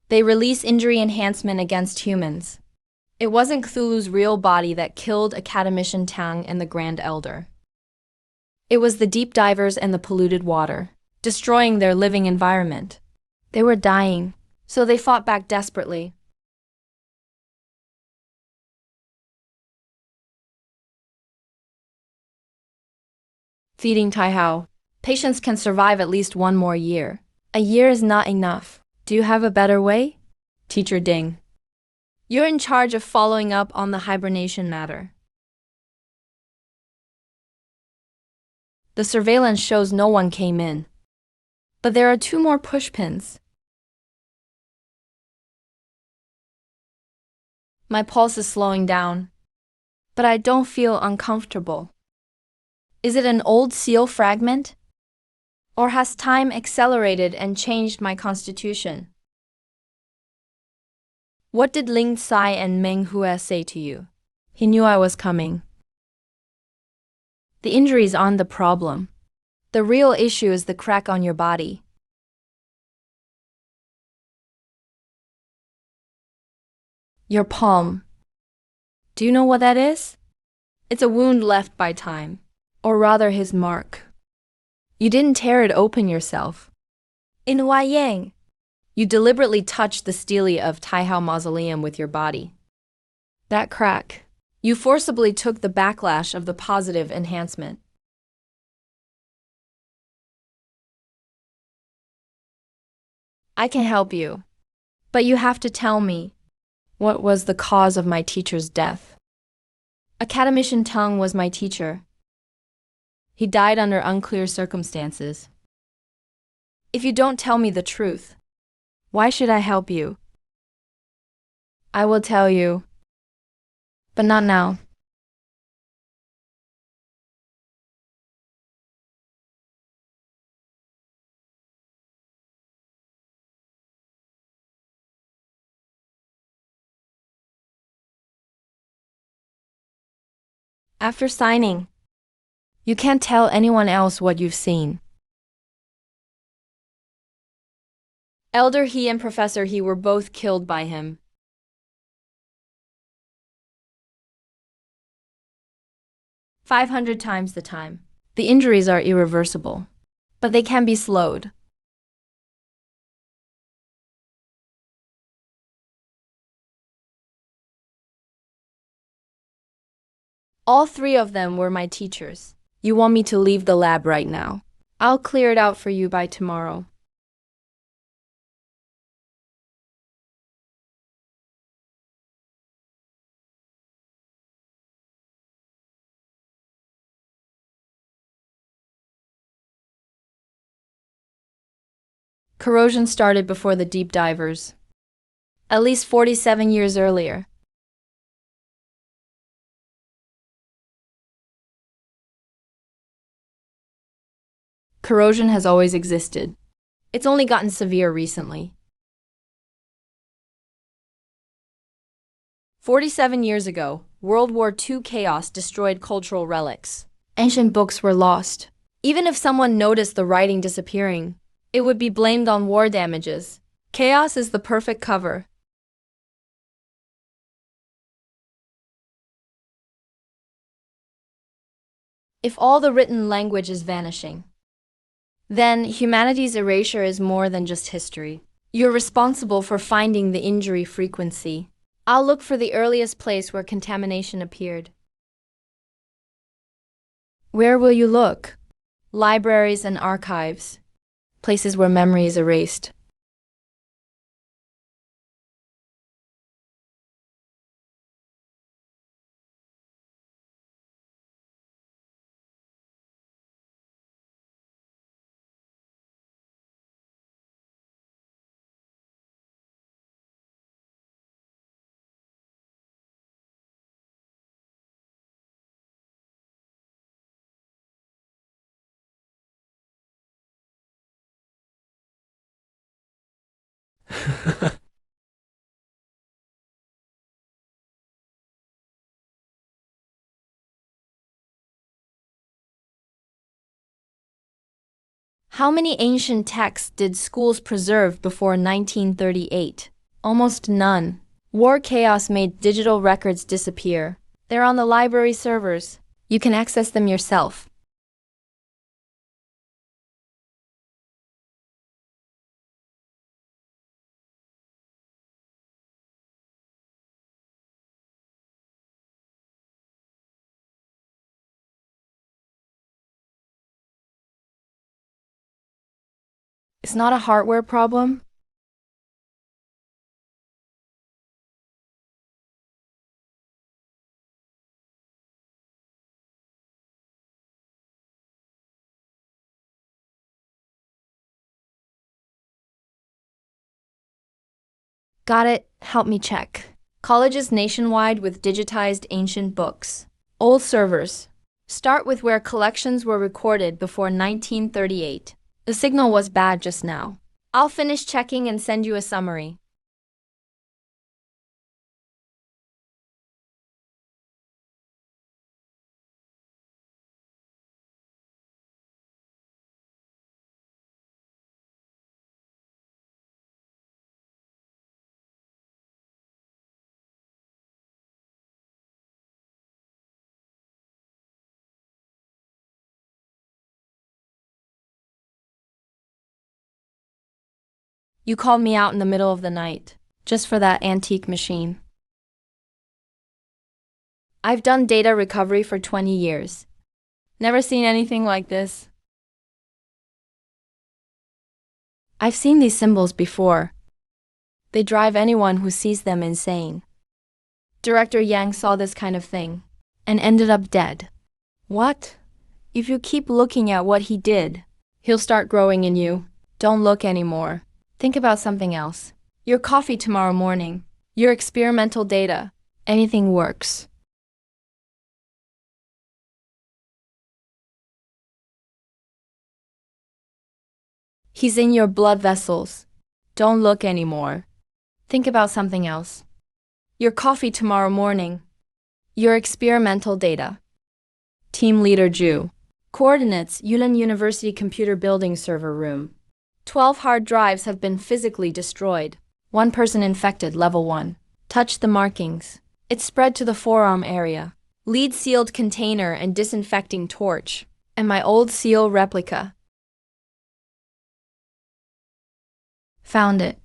They release injury enhancement against humans. It wasn't Cthulhu's real body that killed Academician Tang and the Grand Elder. It was the deep divers and the polluted water, destroying their living environment. They were dying, so they fought back desperately. Feeding Taihao. Patients can survive at least one more year. A year is not enough. Do you have a better way? Teacher Ding. You're in charge of following up on the hibernation matter. The surveillance shows no one came in. But there are 2 more pushpins. My pulse is slowing down. But I don't feel uncomfortable. Is it an old seal fragment? Or has time accelerated and changed my constitution? What did Ling Tsai and Meng Hua say to you? He knew I was coming. The injuries aren't the problem. The real issue is the crack on your body. Your palm. Do you know what that is? It's a wound left by time, or rather his mark. You didn't tear it open yourself. In Awakens, you deliberately touched the stele of Taihao Mausoleum with your body. That crack. You forcibly took the backlash of the positive enhancement. I can help you, but you have to tell me, what was the cause of my teacher's death? Academician Tang was my teacher. He died under unclear circumstances. If you don't tell me the truth, why should I help you? I will tell you, but not now. After signing, you can't tell anyone else what you've seen. Elder He and Professor He were both killed by him. 500 times the time. The injuries are irreversible, but they can be slowed. All three of them were my teachers. You want me to leave the lab right now? I'll clear it out for you by tomorrow. Corrosion started before the deep divers, at least 47 years earlier. Corrosion has always existed. It's only gotten severe recently. 47 years ago, World War II chaos destroyed cultural relics. Ancient books were lost. Even if someone noticed the writing disappearing, it would be blamed on war damages. Chaos is the perfect cover. If all the written language is vanishing, then humanity's erasure is more than just history. You're responsible for finding the injury frequency. I'll look for the earliest place where contamination appeared. Where will you look? Libraries and archives, places where memory is erased. How many ancient texts did schools preserve before 1938? Almost none. War chaos made digital records disappear. They're on the library servers. You can access them yourself. It's not a hardware problem. Got it. Help me check. Colleges nationwide with digitized ancient books. Old servers. Start with where collections were recorded before 1938. The signal was bad just now. I'll finish checking and send you a summary. You called me out in the middle of the night, just for that antique machine. I've done data recovery for 20 years. Never seen anything like this. I've seen these symbols before. They drive anyone who sees them insane. Director Yang saw this kind of thing and ended up dead. What? If you keep looking at what he did, he'll start growing in you. Don't look anymore. Think about something else. Your coffee tomorrow morning. Your experimental data. Anything works. He's in your blood vessels. Don't look anymore. Think about something else. Your coffee tomorrow morning. Your experimental data. Team Leader Ju. Coordinates, Yulin University Computer Building Server Room. 12 hard drives have been physically destroyed. One person infected, level 1. Touch the markings. It spread to the forearm area. Lead sealed container and disinfecting torch. And my old seal replica. Found it.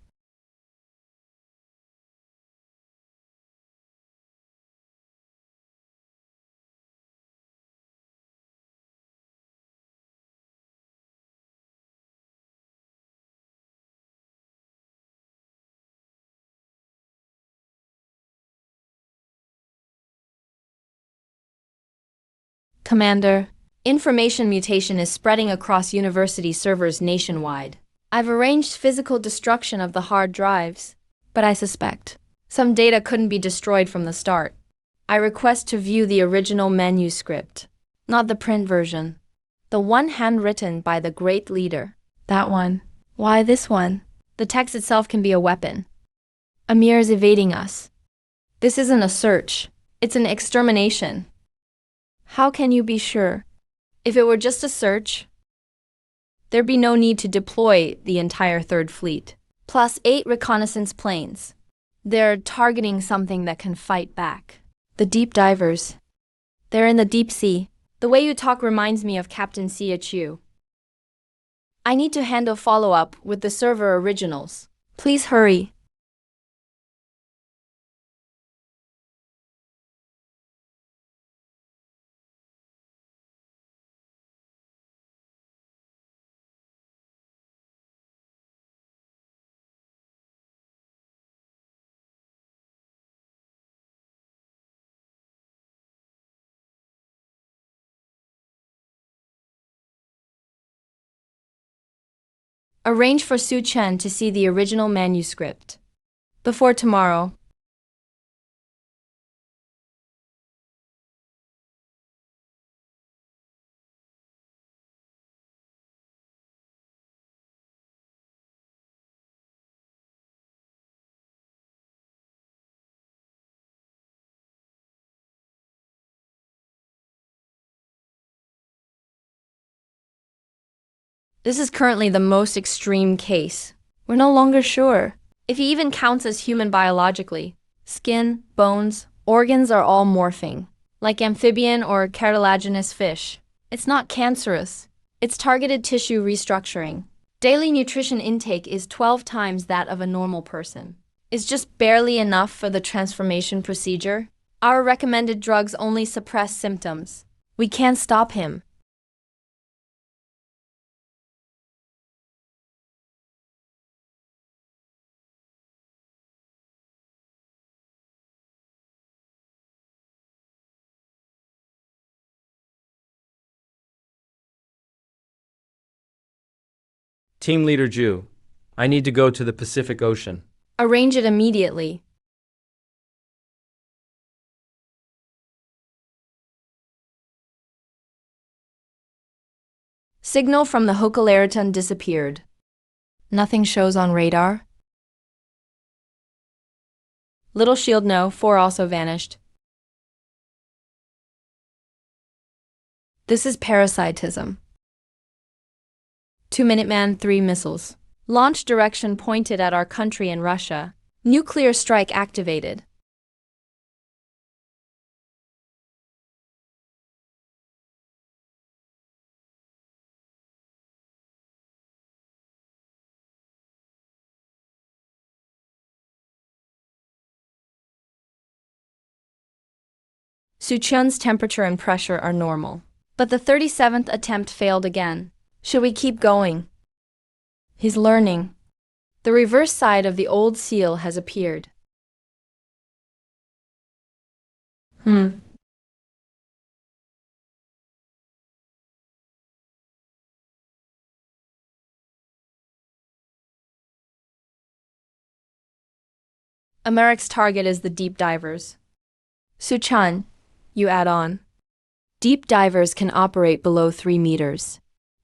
Commander, information mutation is spreading across university servers nationwide. I've arranged physical destruction of the hard drives, but I suspect some data couldn't be destroyed from the start. I request to view the original manuscript, not the print version. The one handwritten by the great leader. That one. Why this one? The text itself can be a weapon. Amir is evading us. This isn't a search. It's an extermination. How can you be sure? If it were just a search, there'd be no need to deploy the entire Third Fleet, plus 8 reconnaissance planes. They're targeting something that can fight back. The deep divers. They're in the deep sea. The way you talk reminds me of Captain Sia Chu. I need to handle follow-up with the server originals. Please hurry. Arrange for Su Chen to see the original manuscript. Before tomorrow. This is currently the most extreme case. We're no longer sure if he even counts as human biologically. Skin, bones, organs are all morphing, like amphibian or cartilaginous fish. It's not cancerous. It's targeted tissue restructuring. Daily nutrition intake is 12 times that of a normal person. It's just barely enough for the transformation procedure. Our recommended drugs only suppress symptoms. We can't stop him. Team Leader Ju, I need to go to the Pacific Ocean. Arrange it immediately. Signal from the Hokulariton disappeared. Nothing shows on radar. Little Shield no, 4 also vanished. This is parasitism. 2 Minuteman 3 missiles. Launch direction pointed at our country and Russia. Nuclear strike activated. Su Chun's temperature and pressure are normal. But the 37th attempt failed again. Should we keep going? He's learning. The reverse side of the old seal has appeared. Americ's target is the deep divers. Su Chun, you add on. Deep divers can operate below 3 meters.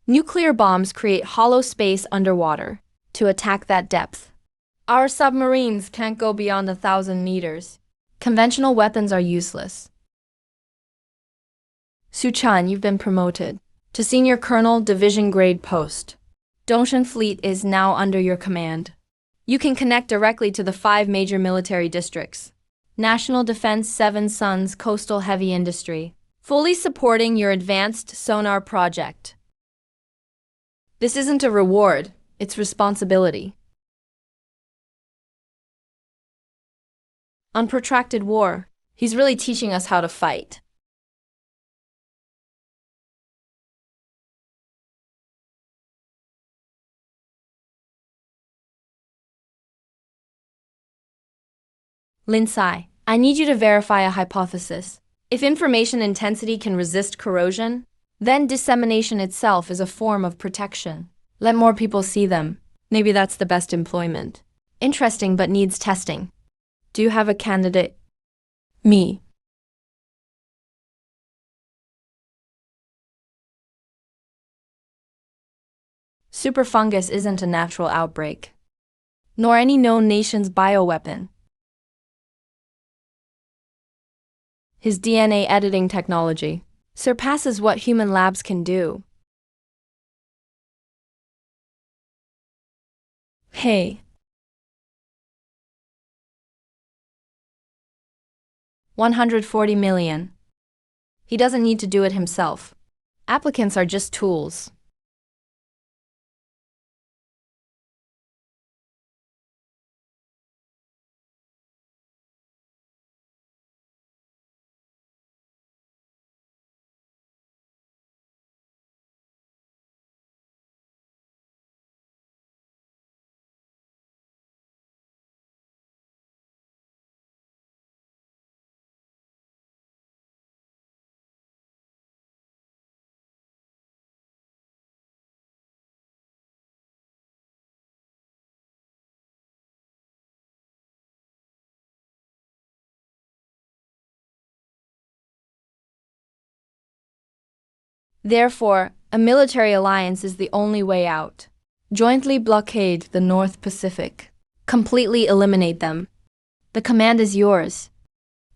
Nuclear bombs create hollow space underwater to attack that depth. Our submarines can't go beyond 1,000 meters. Conventional weapons are useless. Su-chan, you've been promoted to Senior Colonel Division Grade Post. Dongshan Fleet is now under your command. You can connect directly to the 5 major military districts. National Defense 7 Suns Coastal Heavy Industry, fully supporting your advanced sonar project. This isn't a reward, it's responsibility. On protracted war, he's really teaching us how to fight. Linsai, I need you to verify a hypothesis. If information intensity can resist corrosion, then dissemination itself is a form of protection. Let more people see them. Maybe that's the best employment. Interesting but needs testing. Do you have a candidate? Me. Superfungus isn't a natural outbreak, nor any known nation's bioweapon. His DNA editing technology surpasses what human labs can do. Hey. 140 million. He doesn't need to do it himself. Applicants are just tools. Therefore, a military alliance is the only way out. Jointly blockade the North Pacific. Completely eliminate them. The command is yours.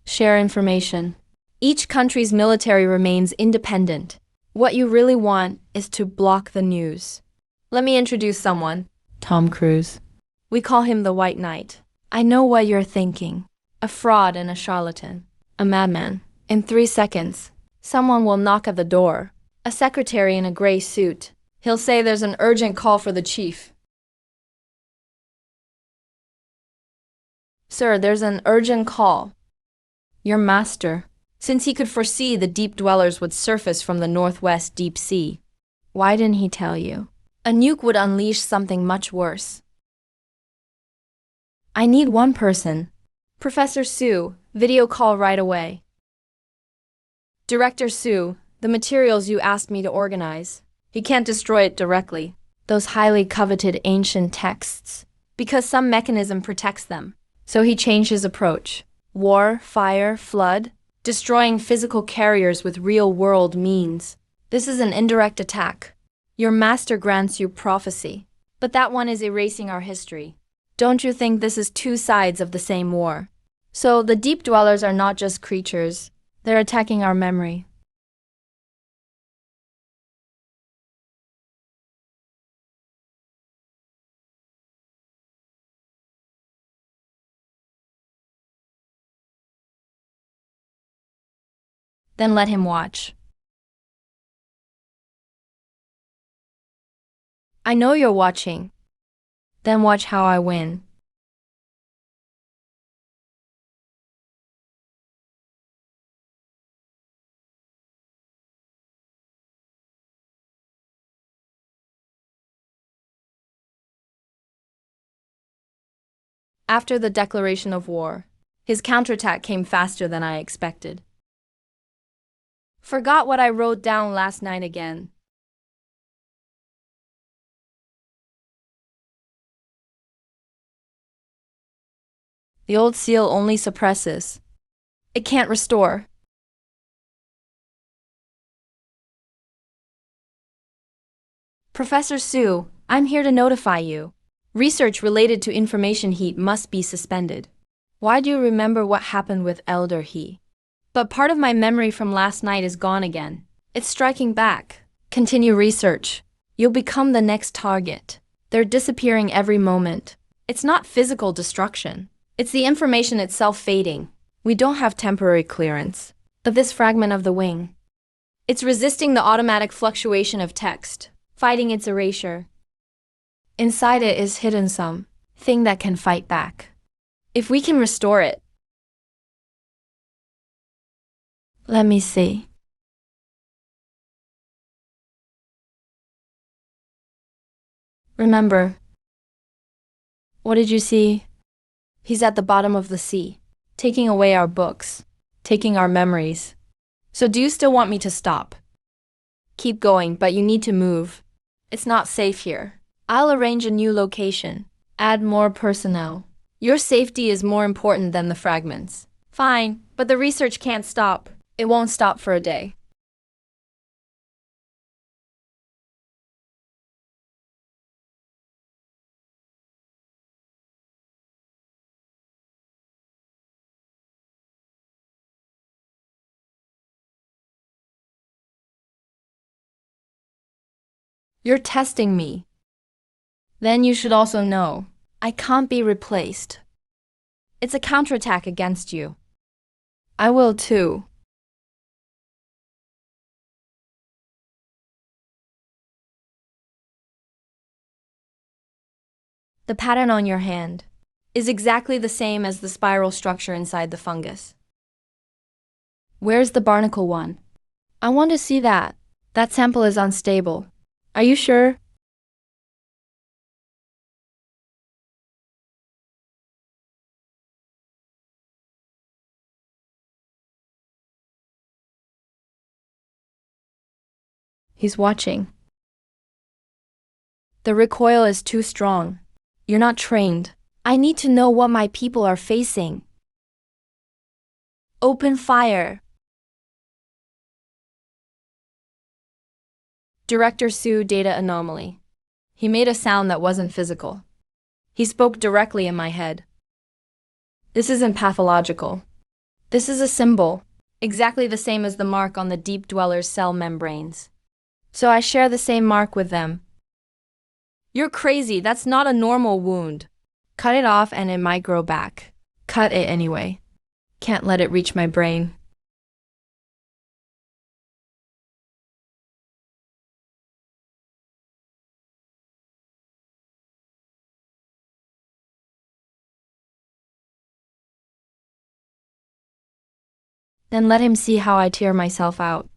Share information. Each country's military remains independent. What you really want is to block the news. Let me introduce someone. Tom Cruise. We call him the White Knight. I know what you're thinking. A fraud and a charlatan. A madman. In 3 seconds, someone will knock at the door. A secretary in a gray suit. He'll say there's an urgent call for the chief. Sir, there's an urgent call. Your master, since he could foresee the deep dwellers would surface from the northwest deep sea. Why didn't he tell you? A nuke would unleash something much worse. I need one person. Professor Su, video call right away. Director Su, the materials you asked me to organize. He can't destroy it directly. Those highly coveted ancient texts. Because some mechanism protects them. So he changed his approach. War, fire, flood. Destroying physical carriers with real-world means. This is an indirect attack. Your master grants you prophecy. But that one is erasing our history. Don't you think this is 2 sides of the same war? So the deep dwellers are not just creatures. They're attacking our memory. Then let him watch. I know you're watching. Then watch how I win. After the declaration of war, his counterattack came faster than I expected. Forgot what I wrote down last night again. The old seal only suppresses. It can't restore. Professor Su, I'm here to notify you. Research related to information heat must be suspended. Why do you remember what happened with Elder He? But part of my memory from last night is gone again. It's striking back. Continue research. You'll become the next target. They're disappearing every moment. It's not physical destruction. It's the information itself fading. We don't have temporary clearance of this fragment of the wing. It's resisting the automatic fluctuation of text, fighting its erasure. Inside it is hidden some thing that can fight back. If we can restore it. Let me see. Remember. What did you see? He's at the bottom of the sea, taking away our books, taking our memories. So do you still want me to stop? Keep going, but you need to move. It's not safe here. I'll arrange a new location. Add more personnel. Your safety is more important than the fragments. Fine, but the research can't stop. It won't stop for a day. You're testing me. Then you should also know, I can't be replaced. It's a counterattack against you. I will too. The pattern on your hand is exactly the same as the spiral structure inside the fungus. Where's the barnacle one? I want to see that. That sample is unstable. Are you sure? He's watching. The recoil is too strong. You're not trained. I need to know what my people are facing. Open fire. Director Sue data anomaly. He made a sound that wasn't physical. He spoke directly in my head. This isn't pathological. This is a symbol, exactly the same as the mark on the deep dweller's cell membranes. So I share the same mark with them. You're crazy, that's not a normal wound. Cut it off and it might grow back. Cut it anyway. Can't let it reach my brain. Then let him see how I tear myself out.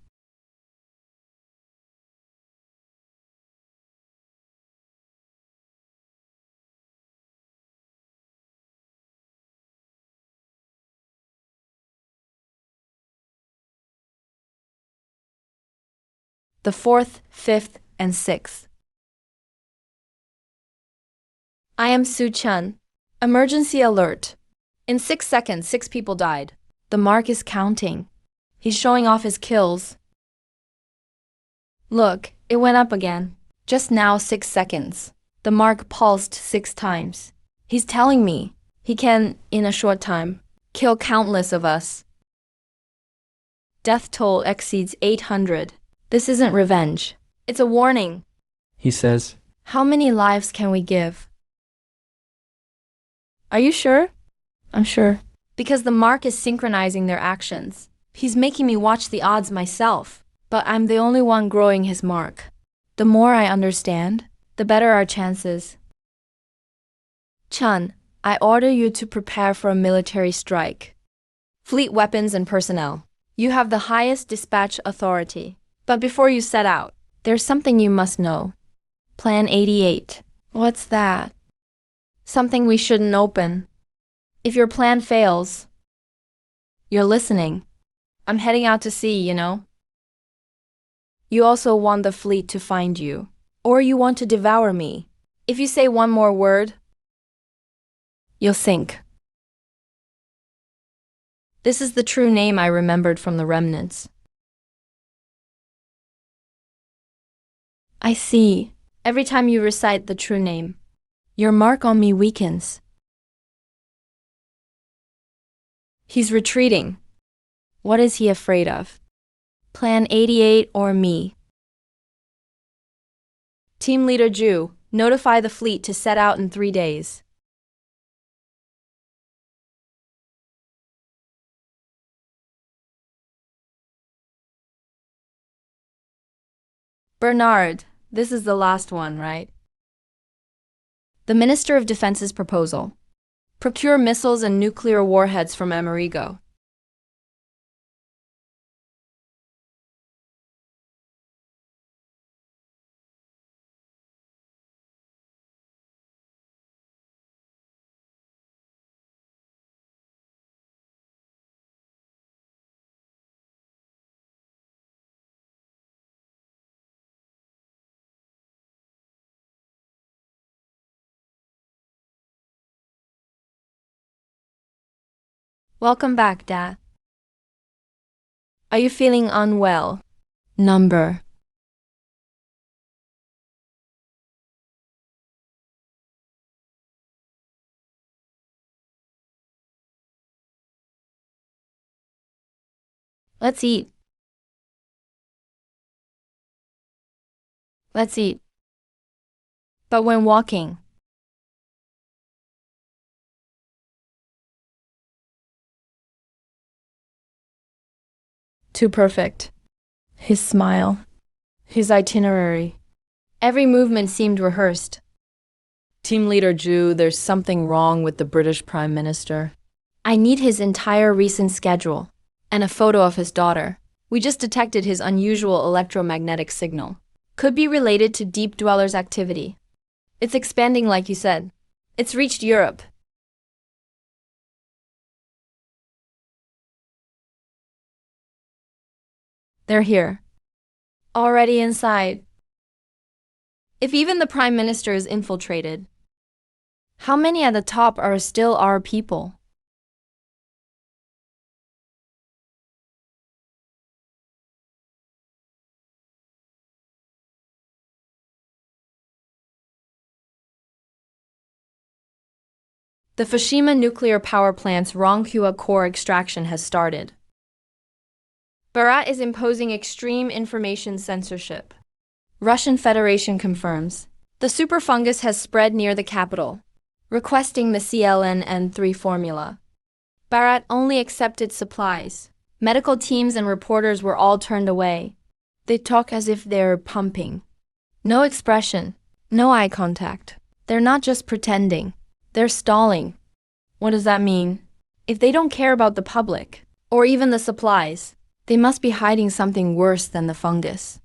The 4th, 5th, and 6th. I am Sue Chun. Emergency alert. In 6 seconds, 6 people died. The mark is counting. He's showing off his kills. Look, it went up again. Just now, 6 seconds. The mark pulsed 6 times. He's telling me he can, in a short time, kill countless of us. Death toll exceeds 800. This isn't revenge. It's a warning. He says. How many lives can we give? Are you sure? I'm sure. Because the mark is synchronizing their actions. He's making me watch the odds myself. But I'm the only one growing his mark. The more I understand, the better our chances. Chun, I order you to prepare for a military strike. Fleet weapons and personnel. You have the highest dispatch authority. But before you set out, there's something you must know. Plan 88. What's that? Something we shouldn't open. If your plan fails, you're listening. I'm heading out to sea, you know. You also want the fleet to find you. Or you want to devour me. If you say one more word, you'll sink. This is the true name I remembered from the remnants. I see. Every time you recite the true name, your mark on me weakens. He's retreating. What is he afraid of? Plan 88 or me. Team Leader Ju, notify the fleet to set out in 3 days. Bernard, this is the last one, right? The Minister of Defense's proposal. Procure missiles and nuclear warheads from Amerigo. Welcome back, Da. Are you feeling unwell? Number. Let's eat. Let's eat. But when walking. Too perfect. His smile. His itinerary. Every movement seemed rehearsed. Team Leader Ju, there's something wrong with the British Prime Minister. I need his entire recent schedule. And a photo of his daughter. We just detected his unusual electromagnetic signal. Could be related to Deep Dweller's activity. It's expanding like you said. It's reached Europe. They're here. Already inside. If even the Prime Minister is infiltrated, how many at the top are still our people? The Fukushima nuclear power plant's Ronghua core extraction has started. Bharat is imposing extreme information censorship. Russian Federation confirms. The superfungus has spread near the capital, requesting the CLN-N3 formula. Bharat only accepted supplies. Medical teams and reporters were all turned away. They talk as if they're pumping. No expression, no eye contact. They're not just pretending. They're stalling. What does that mean? If they don't care about the public, or even the supplies, they must be hiding something worse than the fungus.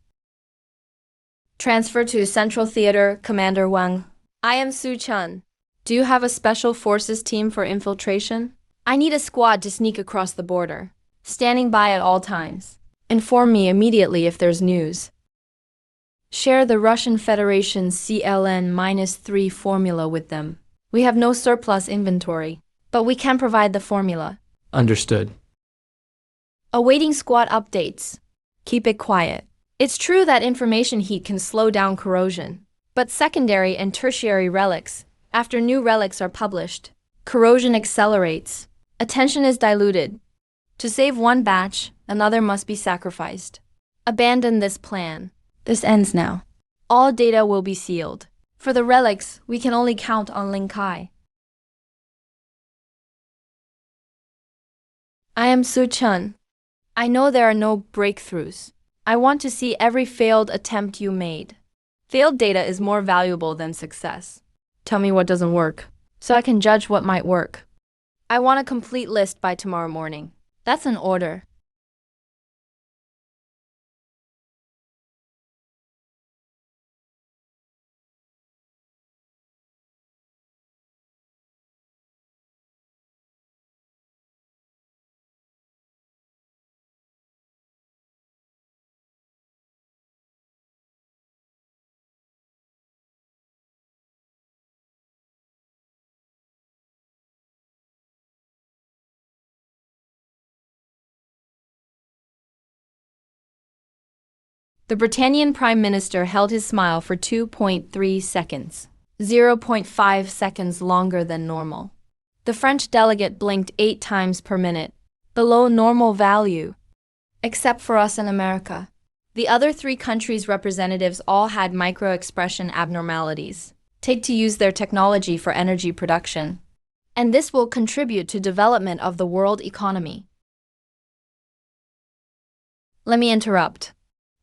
Transfer to Central Theater, Commander Wang. I am Su Chun. Do you have a special forces team for infiltration? I need a squad to sneak across the border, standing by at all times. Inform me immediately if there's news. Share the Russian Federation's CLN-3 formula with them. We have no surplus inventory, but we can provide the formula. Understood. Awaiting squad updates. Keep it quiet. It's true that information heat can slow down corrosion, but secondary and tertiary relics, after new relics are published, corrosion accelerates. Attention is diluted. To save one batch, another must be sacrificed. Abandon this plan. This ends now. All data will be sealed. For the relics, we can only count on Ling Kai. I am Su Chun. I know there are no breakthroughs. I want to see every failed attempt you made. Failed data is more valuable than success. Tell me what doesn't work, so I can judge what might work. I want a complete list by tomorrow morning. That's an order. The Britannian Prime Minister held his smile for 2.3 seconds, 0.5 seconds longer than normal. The French delegate blinked 8 times per minute, below normal value. except for us in America. The other three countries' representatives all had micro-expression abnormalities. Take to use their technology for energy production. And this will contribute to development of the world economy. Let me interrupt.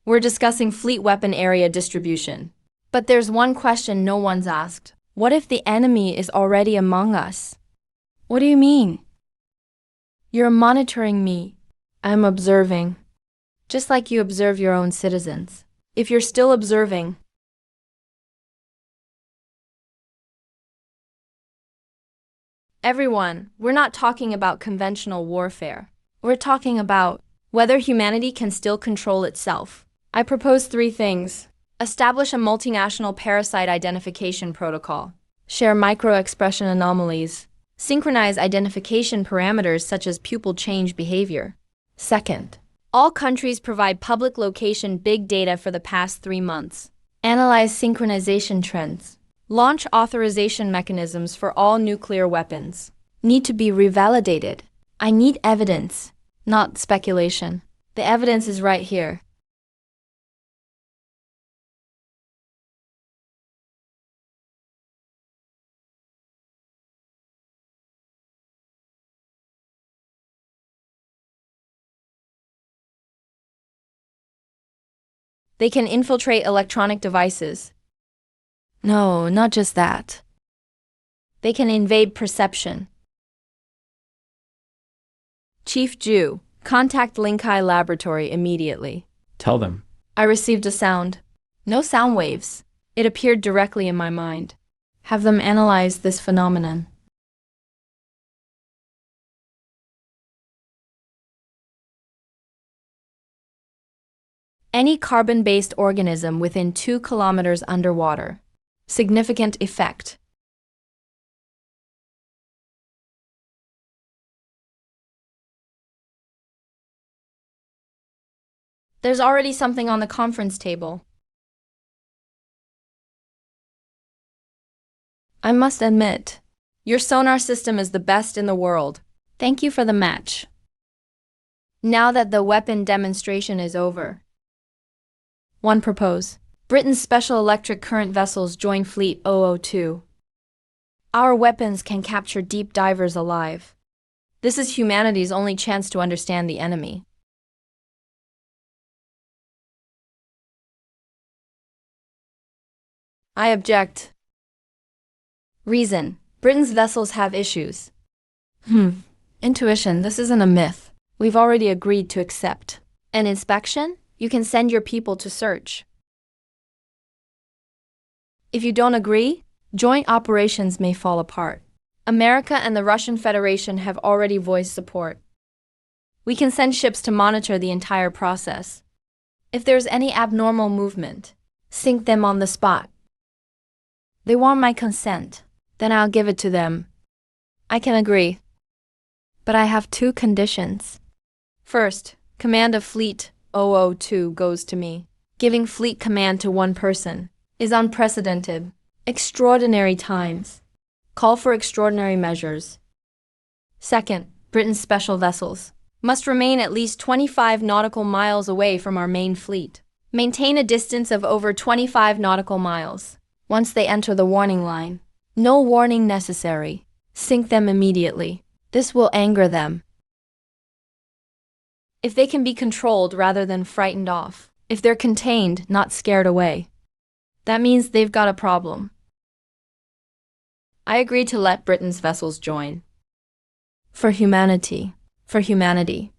We're discussing fleet weapon area distribution. But there's one question no one's asked. What if the enemy is already among us? What do you mean? You're monitoring me. I'm observing. Just like you observe your own citizens. If you're still observing, everyone, we're not talking about conventional warfare. We're talking about whether humanity can still control itself. I propose three things. Establish a multinational parasite identification protocol. Share micro-expression anomalies. Synchronize identification parameters such as pupil change behavior. Second, all countries provide public location big data for the past 3 months. Analyze synchronization trends. Launch authorization mechanisms for all nuclear weapons. Need to be revalidated. I need evidence, not speculation. The evidence is right here. They can infiltrate electronic devices. No, not just that. They can invade perception. Chief Jew, contact Linkai Laboratory immediately. Tell them. I received a sound. No sound waves. It appeared directly in my mind. Have them analyze this phenomenon. Any carbon-based organism within 2 kilometers underwater. Significant effect. There's already something on the conference table. I must admit, your sonar system is the best in the world. Thank you for the match. Now that the weapon demonstration is over, one propose. Britain's special electric current vessels join Fleet 002. Our weapons can capture deep divers alive. This is humanity's only chance to understand the enemy. I object. Reason. Britain's vessels have issues. Intuition, this isn't a myth. We've already agreed to accept. An inspection? You can send your people to search. If you don't agree, joint operations may fall apart. America and the Russian Federation have already voiced support. We can send ships to monitor the entire process. If there's any abnormal movement, sink them on the spot. They want my consent, then I'll give it to them. I can agree. But I have 2 conditions. First, command of Fleet 002 goes to me. Giving fleet command to one person is unprecedented. Extraordinary times. Call for extraordinary measures. Second, Britain's special vessels must remain at least 25 nautical miles away from our main fleet. Maintain a distance of over 25 nautical miles. Once they enter the warning line, no warning necessary. Sink them immediately. This will anger them. If they can be controlled rather than frightened off, if they're contained, not scared away, that means they've got a problem. I agree to let Britain's vessels join. For humanity, for humanity,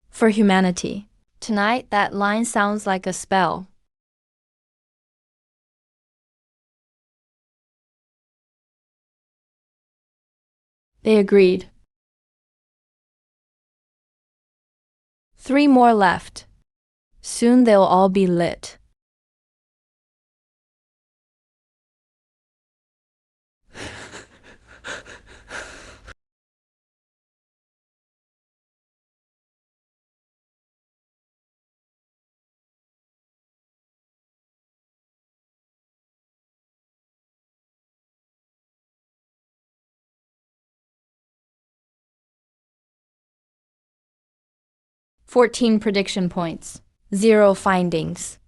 for humanity. Tonight, that line sounds like a spell. They agreed. 3 more left. Soon they'll all be lit. 14 prediction points. 0 findings.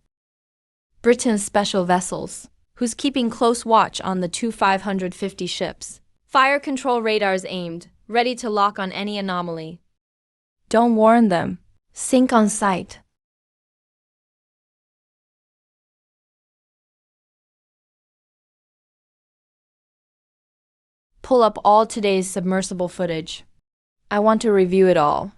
Britain's special vessels, who's keeping close watch on the two 550 ships. Fire control radars aimed, ready to lock on any anomaly. Don't warn them. Sink on sight. Pull up all today's submersible footage. I want to review it all.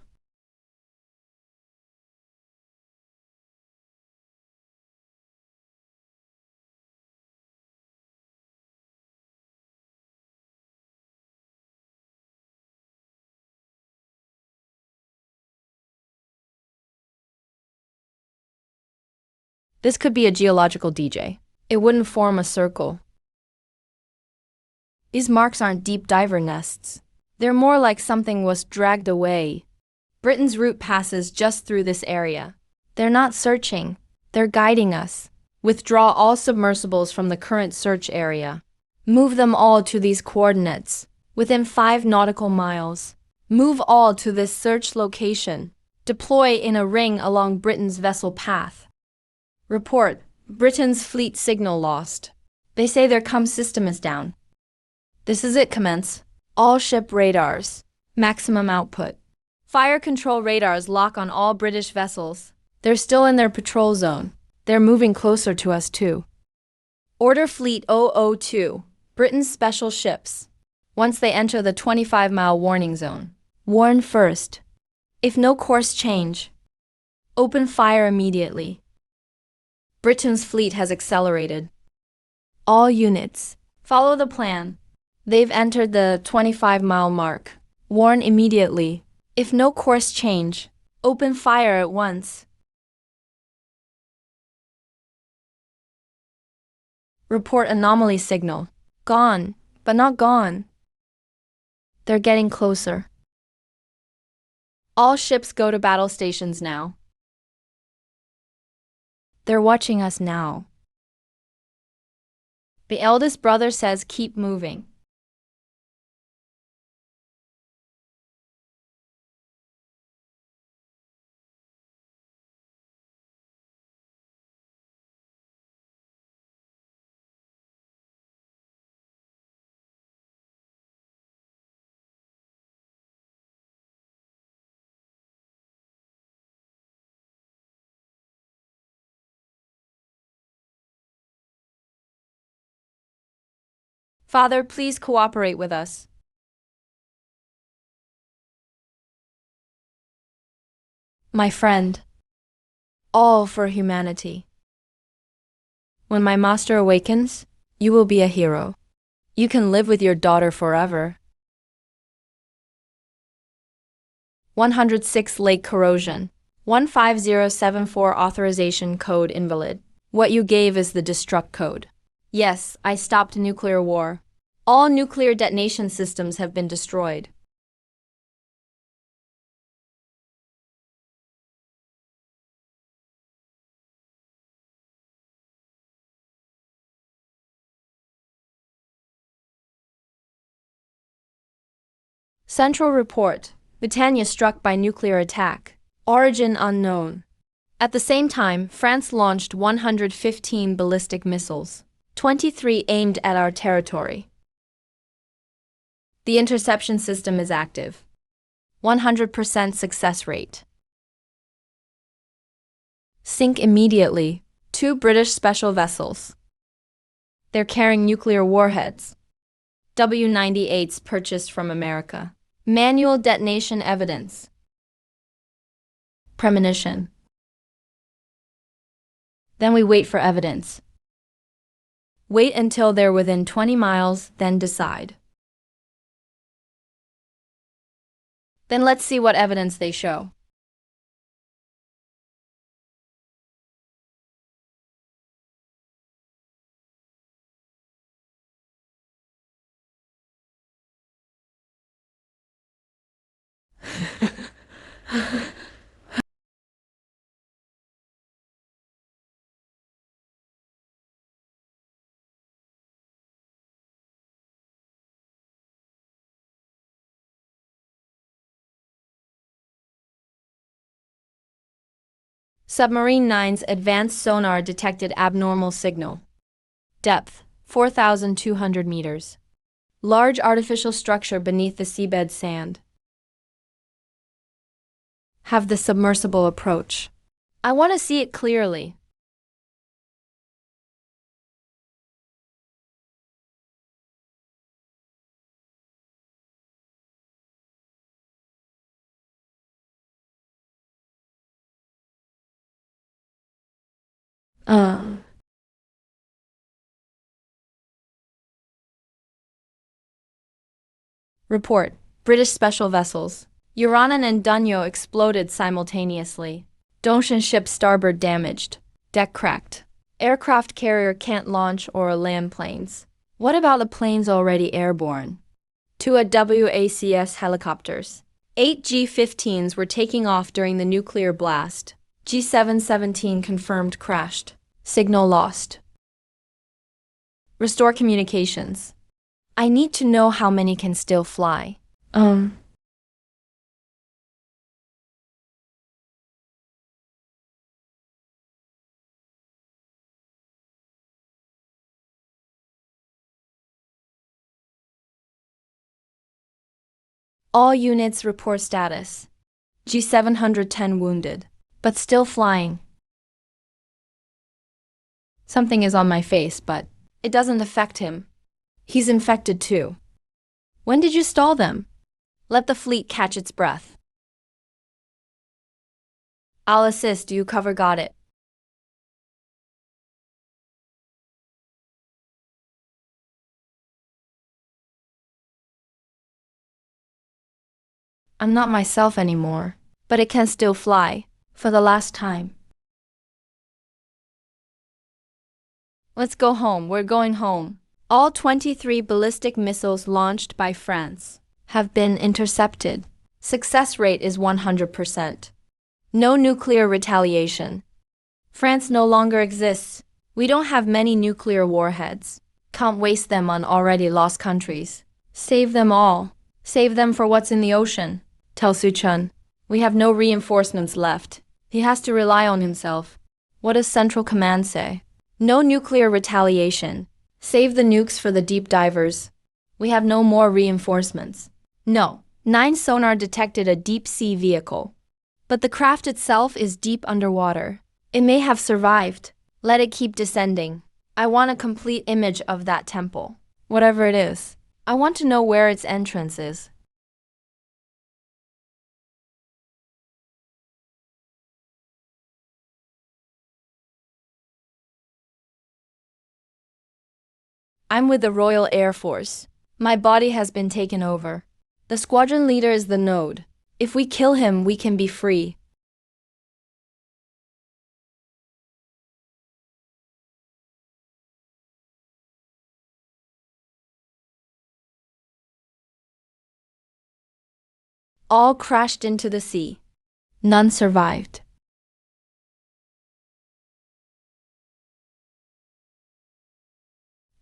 This could be a geological DJ. It wouldn't form a circle. These marks aren't deep diver nests. They're more like something was dragged away. Britain's route passes just through this area. They're not searching. They're guiding us. Withdraw all submersibles from the current search area. Move them all to these coordinates, within 5 nautical miles. Move all to this search location. Deploy in a ring along Britain's vessel path. Report, Britain's fleet signal lost. They say their comm system is down. This is it, commence. All ship radars. Maximum output. Fire control radars lock on all British vessels. They're still in their patrol zone. They're moving closer to us too. Order Fleet 002, Britain's special ships. Once they enter the 25-mile warning zone, warn first. If no course change, open fire immediately. Britain's fleet has accelerated. All units, follow the plan. They've entered the 25-mile mark. Warn immediately. If no course change, open fire at once. Report anomaly signal. Gone, but not gone. They're getting closer. All ships go to battle stations now. They're watching us now. The eldest brother says keep moving. Father, please cooperate with us. My friend, all for humanity. When my master awakens, you will be a hero. You can live with your daughter forever. 106 Lake Corrosion. 15074 Authorization Code Invalid. What you gave is the destruct code. Yes, I stopped nuclear war. All nuclear detonation systems have been destroyed. Central report. Britannia struck by nuclear attack. Origin unknown. At the same time, France launched 115 ballistic missiles. 23 aimed at our territory. The interception system is active. 100% success rate. Sink immediately. 2 British special vessels. They're carrying nuclear warheads. W-98s purchased from America. Manual detonation evidence. Premonition. Then we wait for evidence. Wait until they're within 20 miles, then decide. Then let's see what evidence they show. Submarine 9's advanced sonar detected abnormal signal. Depth, 4,200 meters. Large artificial structure beneath the seabed sand. Have the submersible approach. I want to see it clearly. Uh. Report. British special vessels. Uranon and Dunyo exploded simultaneously. Dongtian ship starboard damaged. Deck cracked. Aircraft carrier can't launch or land planes. What about the planes already airborne? 2 WACS helicopters. 8 G-15s were taking off during the nuclear blast. G717 confirmed crashed. Signal lost. Restore communications. I need to know how many can still fly. All units report status. G710 wounded, but still flying. Something is on my face, but it doesn't affect him. He's infected too. When did you stall them? Let the fleet catch its breath. I'll assist, you cover got it. I'm not myself anymore, but it can still fly, for the last time. Let's go home, we're going home. All 23 ballistic missiles launched by France have been intercepted. Success rate is 100%. No nuclear retaliation. France no longer exists. We don't have many nuclear warheads. Can't waste them on already lost countries. Save them all. Save them for what's in the ocean. Tell Su-chun. We have no reinforcements left. He has to rely on himself. What does Central Command say? No nuclear retaliation. Save the nukes for the deep divers. We have no more reinforcements. No. 9 sonar detected a deep-sea vehicle. But the craft itself is deep underwater. It may have survived. Let it keep descending. I want a complete image of that temple. Whatever it is. I want to know where its entrance is. I'm with the Royal Air Force. My body has been taken over. The squadron leader is the node. If we kill him, we can be free. All crashed into the sea. None survived.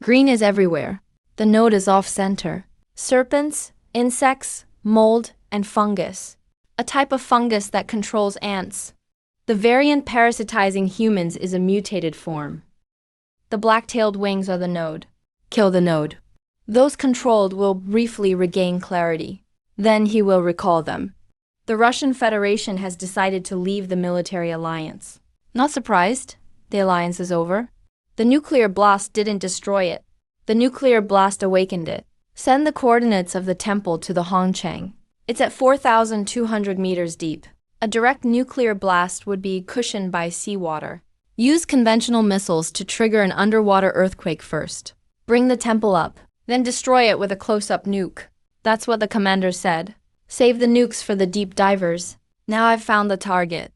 Green is everywhere. The node is off-center. Serpents, insects, mold, and fungus. A type of fungus that controls ants. The variant parasitizing humans is a mutated form. The black-tailed wings are the node. Kill the node. Those controlled will briefly regain clarity. Then he will recall them. The Russian Federation has decided to leave the military alliance. Not surprised. The alliance is over. The nuclear blast didn't destroy it. The nuclear blast awakened it. Send the coordinates of the temple to the Hongchang. It's at 4,200 meters deep. A direct nuclear blast would be cushioned by seawater. Use conventional missiles to trigger an underwater earthquake first. Bring the temple up, then destroy it with a close-up nuke. That's what the commander said. Save the nukes for the deep divers. Now I've found the target.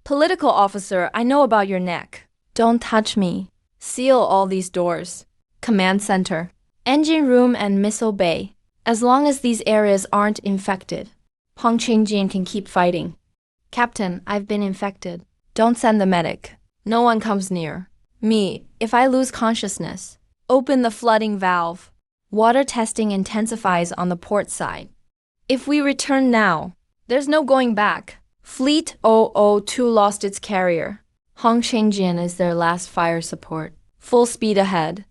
Political officer, I know about your neck. Don't touch me. Seal all these doors. Command center. Engine room and missile bay. As long as these areas aren't infected, Hong Qingjin can keep fighting. Captain, I've been infected. Don't send the medic. No one comes near. Me, if I lose consciousness, open the flooding valve. Water testing intensifies on the port side. If we return now, there's no going back. Fleet 002 lost its carrier. Hongqianjian is their last fire support. Full speed ahead.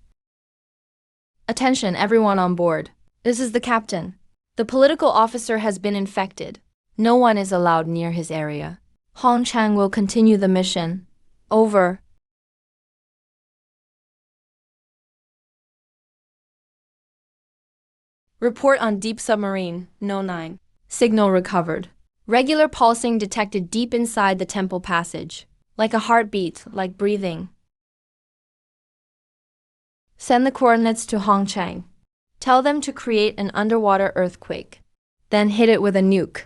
Attention, everyone on board. This is the captain. The political officer has been infected. No one is allowed near his area. Hongqiang will continue the mission. Over. Report on deep submarine, No. 9. Signal recovered. Regular pulsing detected deep inside the temple passage. Like a heartbeat, like breathing. Send the coordinates to Hongqiang. Tell them to create an underwater earthquake. Then hit it with a nuke.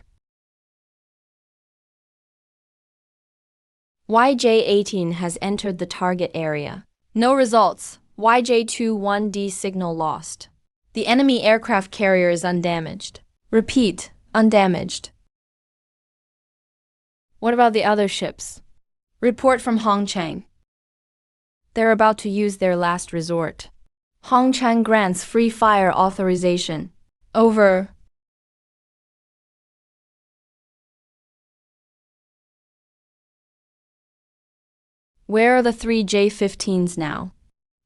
YJ-18 has entered the target area. No results. YJ-21D signal lost. The enemy aircraft carrier is undamaged. Repeat, undamaged. What about the other ships? Report from Hongqiang. They're about to use their last resort. Hongqiang grants free fire authorization. Over. Where are the 3 J-15s now?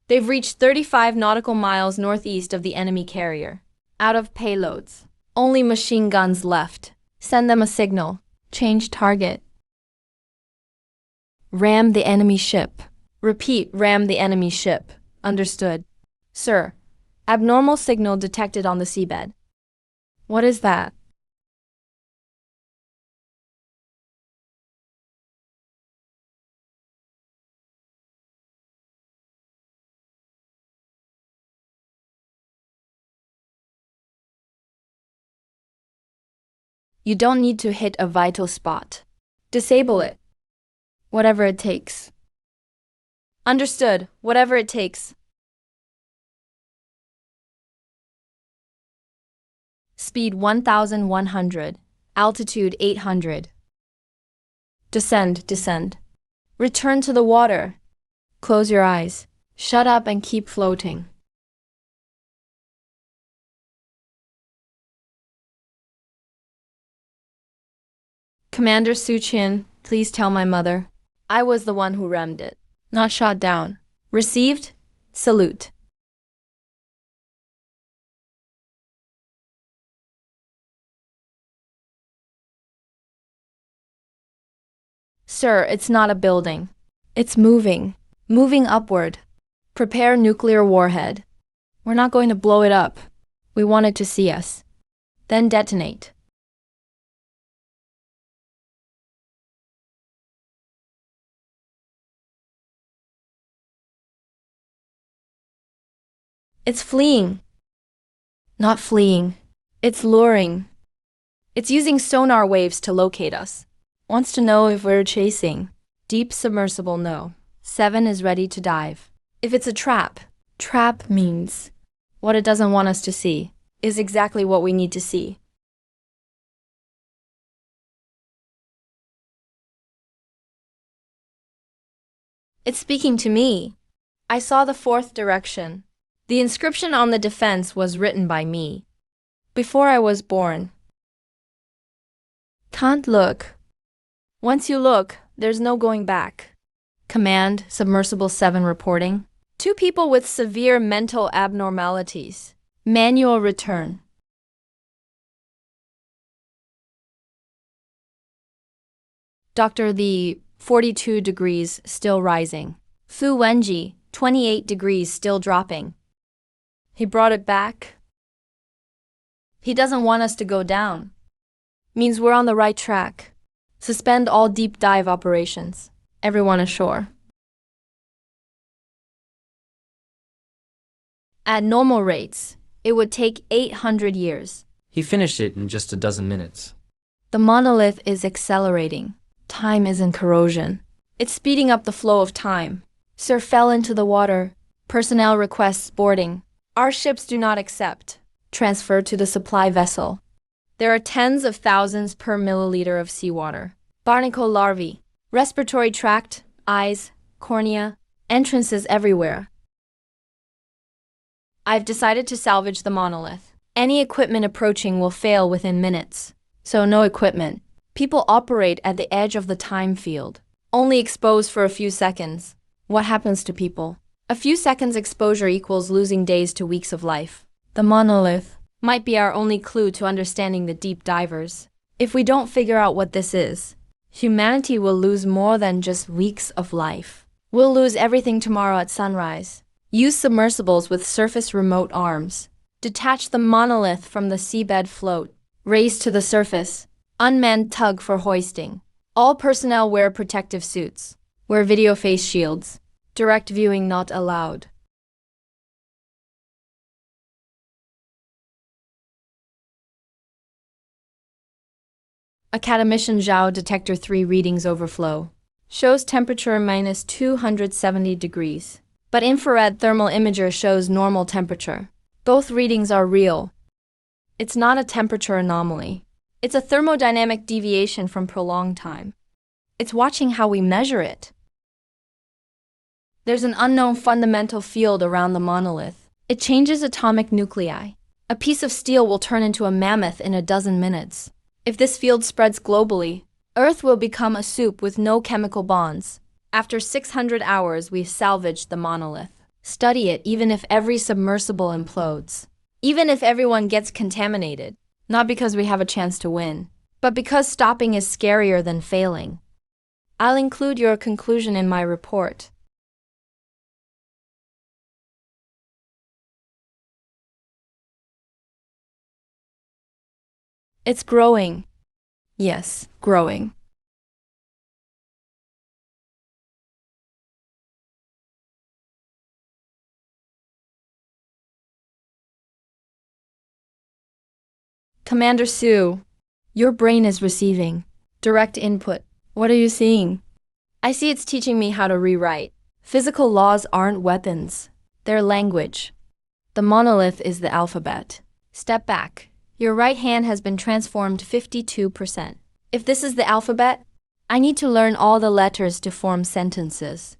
They've reached 35 nautical miles northeast of the enemy carrier. Out of payloads. Only machine guns left. Send them a signal. Change target. Ram the enemy ship. Repeat, ram the enemy ship. Understood. Sir, abnormal signal detected on the seabed. What is that? You don't need to hit a vital spot. Disable it. Whatever it takes. Understood. Whatever it takes. Speed 1,100. Altitude 800. Descend, descend. Return to the water. Close your eyes. Shut up and keep floating. Commander Suchin, please tell my mother. I was the one who rammed it, not shot down. Received? Salute. Sir, it's not a building. It's moving. Moving upward. Prepare nuclear warhead. We're not going to blow it up. We want it to see us. Then detonate. It's fleeing. Not fleeing. It's luring. It's using sonar waves to locate us. Wants to know if we're chasing. Deep submersible, no. 7 is ready to dive. If it's a trap, trap means what it doesn't want us to see is exactly what we need to see. It's speaking to me. I saw the 4th direction. The inscription on the defense was written by me. Before I was born. Can't look. Once you look, there's no going back. Command, Submersible 7 reporting. 2 people with severe mental abnormalities. Manual return. Doctor, the 42 degrees still rising. Fu Wenji, 28 degrees still dropping. He brought it back. He doesn't want us to go down. Means we're on the right track. Suspend all deep dive operations. Everyone ashore. At normal rates, it would take 800 years. He finished it in just a dozen minutes. The monolith is accelerating. Time isn't corrosion. It's speeding up the flow of time. Sir fell into the water. Personnel requests boarding. Our ships do not accept. Transfer to the supply vessel. There are tens of thousands per milliliter of seawater. Barnacle larvae. Respiratory tract, eyes, cornea, entrances everywhere. I've decided to salvage the monolith. Any equipment approaching will fail within minutes. So no equipment. People operate at the edge of the time field, only exposed for a few seconds. What happens to people? A few seconds exposure equals losing days to weeks of life. The monolith might be our only clue to understanding the deep divers. If we don't figure out what this is, humanity will lose more than just weeks of life. We'll lose everything tomorrow at sunrise. Use submersibles with surface remote arms. Detach the monolith from the seabed float. Raise to the surface. Unmanned tug for hoisting. All personnel wear protective suits. Wear video face shields. Direct viewing not allowed. Academician Zhao Detector 3 readings overflow. Shows temperature minus 270 degrees. But infrared thermal imager shows normal temperature. Both readings are real. It's not a temperature anomaly. It's a thermodynamic deviation from prolonged time. It's watching how we measure it. There's an unknown fundamental field around the monolith. It changes atomic nuclei. A piece of steel will turn into a mammoth in a dozen minutes. If this field spreads globally, Earth will become a soup with no chemical bonds. After 600 hours, we've salvaged the monolith. Study it even if every submersible implodes. Even if everyone gets contaminated. Not because we have a chance to win, but because stopping is scarier than failing. I'll include your conclusion in my report. It's growing. Yes, growing. Commander Sue, your brain is receiving direct input. What are you seeing? I see it's teaching me how to rewrite. Physical laws aren't weapons. They're language. The monolith is the alphabet. Step back. Your right hand has been transformed 52%. If this is the alphabet, I need to learn all the letters to form sentences.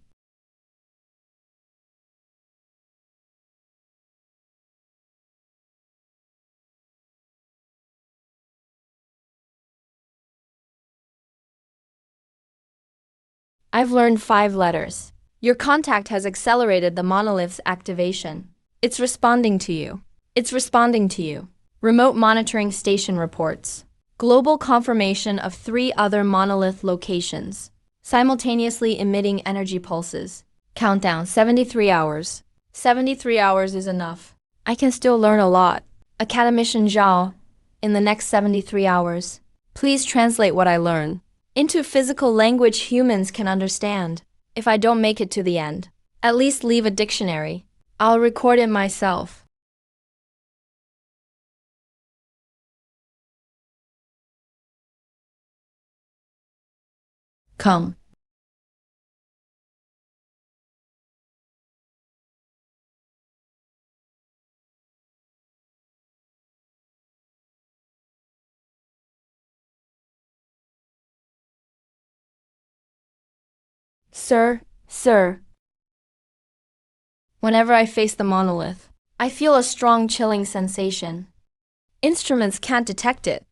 I've learned 5 letters. Your contact has accelerated the monolith's activation. It's responding to you. It's responding to you. Remote monitoring station reports. Global confirmation of 3 other monolith locations, simultaneously emitting energy pulses. Countdown 73 hours. 73 hours is enough. I can still learn a lot. Academician Zhao, in the next 73 hours, please translate what I learn into physical language humans can understand. If I don't make it to the end, at least leave a dictionary. I'll record it myself. Come. Sir. Whenever I face the monolith, I feel a strong chilling sensation. Instruments can't detect it.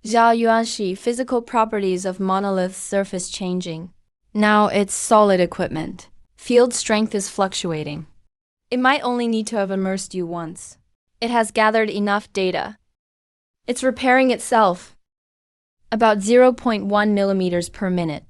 Zhao Yuanxi, physical properties of monolith surface changing. Now it's solid equipment. Field strength is fluctuating. It might only need to have immersed you once. It has gathered enough data. It's repairing itself. About 0.1 millimeters per minute.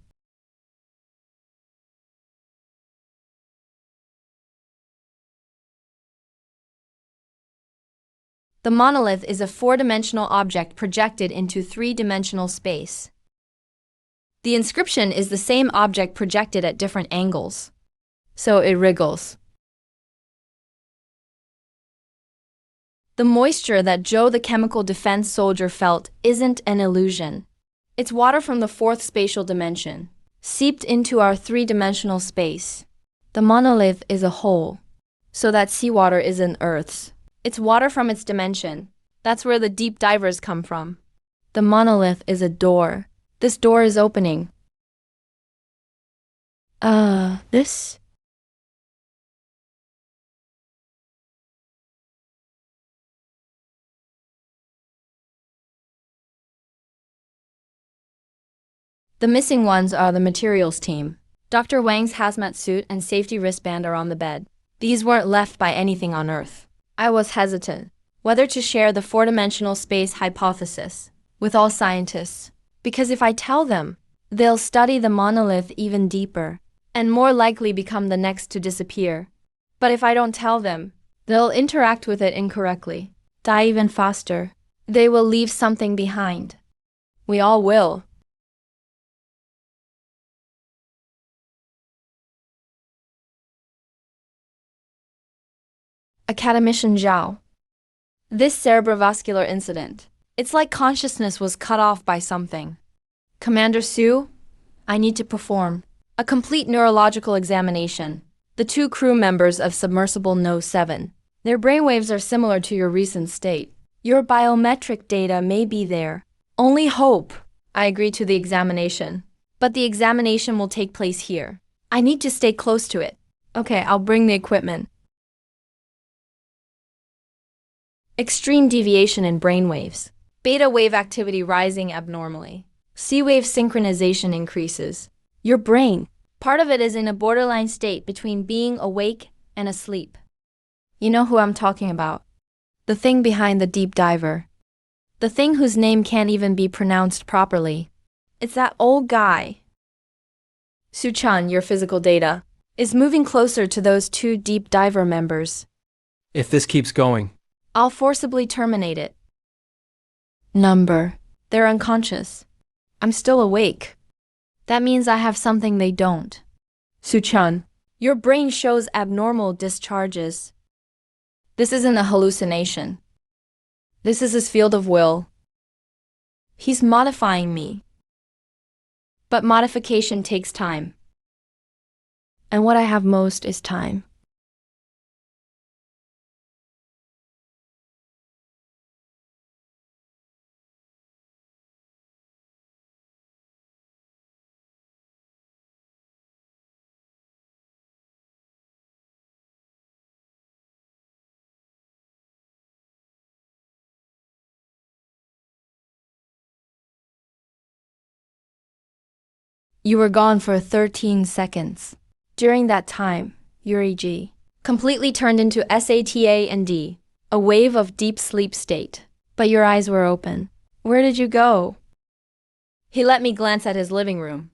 The monolith is a 4-dimensional object projected into 3-dimensional space. The inscription is the same object projected at different angles, so it wriggles. The moisture that Joe the chemical defense soldier felt isn't an illusion. It's water from the 4th spatial dimension, seeped into our 3-dimensional space. The monolith is a hole, so that seawater isn't Earth's. It's water from its dimension. That's where the deep divers come from. The monolith is a door. This door is opening. This? The missing ones are the materials team. Dr. Wang's hazmat suit and safety wristband are on the bed. These weren't left by anything on Earth. I was hesitant whether to share the four-dimensional space hypothesis with all scientists, because if I tell them, they'll study the monolith even deeper and more likely become the next to disappear. But if I don't tell them, they'll interact with it incorrectly, die even faster. They will leave something behind. We all will. Academician Zhao. This cerebrovascular incident. It's like consciousness was cut off by something. Commander Su, I need to perform a complete neurological examination. The two crew members of submersible No. 7. Their brainwaves are similar to your recent state. Your biometric data may be there. Only hope. I agree to the examination. But the examination will take place here. I need to stay close to it. Okay, I'll bring the equipment. Extreme deviation in brainwaves. Beta wave activity rising abnormally. C wave synchronization increases. Your brain, part of it is in a borderline state between being awake and asleep. You know who I'm talking about. The thing behind the deep diver. The thing whose name can't even be pronounced properly. It's that old guy. Su-chan, your physical data, is moving closer to those two deep diver members. If this keeps going, I'll forcibly terminate it. Number. They're unconscious. I'm still awake. That means I have something they don't. Su-chan, your brain shows abnormal discharges. This isn't a hallucination. This is his field of will. He's modifying me. But modification takes time. And what I have most is time. You were gone for 13 seconds. During that time, Yuri G completely turned into SATA and D, a wave of deep sleep state. But your eyes were open. Where did you go? He let me glance at his living room.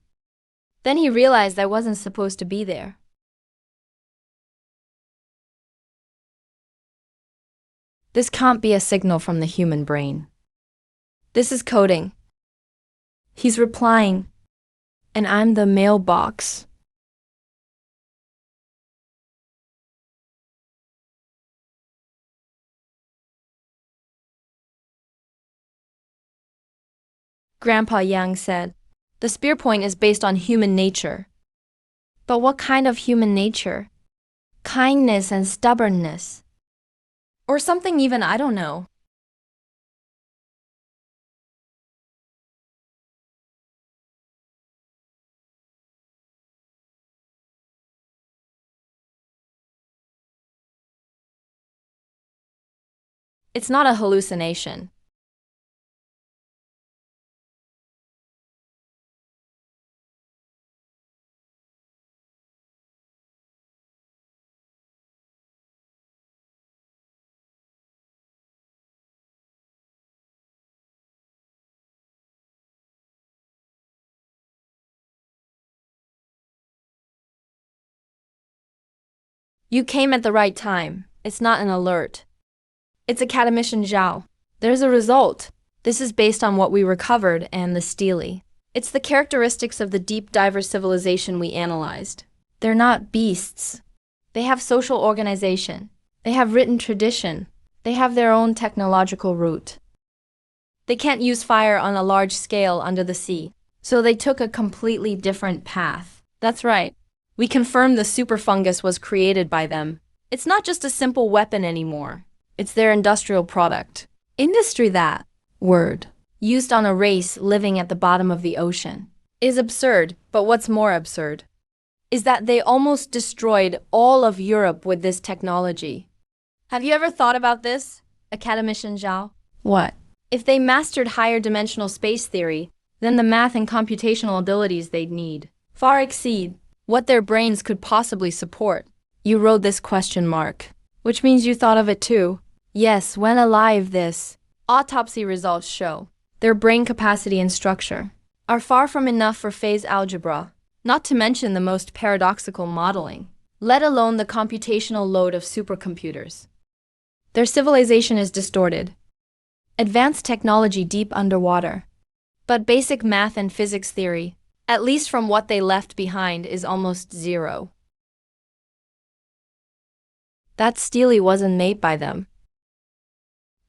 Then he realized I wasn't supposed to be there. This can't be a signal from the human brain. This is coding. He's replying. And I'm the mailbox. Grandpa Yang said, the spear point is based on human nature. But what kind of human nature? Kindness and stubbornness. Or something even I don't know. It's not a hallucination. You came at the right time. It's not an alert. It's Academician Zhao. There's a result. This is based on what we recovered and the stele. It's the characteristics of the deep diver civilization we analyzed. They're not beasts. They have social organization. They have written tradition. They have their own technological route. They can't use fire on a large scale under the sea, so they took a completely different path. That's right. We confirmed the super fungus was created by them. It's not just a simple weapon anymore. It's their industrial product. Industry, that word, used on a race living at the bottom of the ocean, is absurd, but what's more absurd is that they almost destroyed all of Europe with this technology. Have you ever thought about this, Academician Zhao? What? If they mastered higher dimensional space theory, then the math and computational abilities they'd need far exceed what their brains could possibly support. You wrote this question mark, which means you thought of it too. Yes, when alive, this autopsy results show their brain capacity and structure are far from enough for phase algebra, not to mention the most paradoxical modeling, let alone the computational load of supercomputers. Their civilization is distorted. Advanced technology deep underwater. But basic math and physics theory, at least from what they left behind, is almost zero. That Steely wasn't made by them.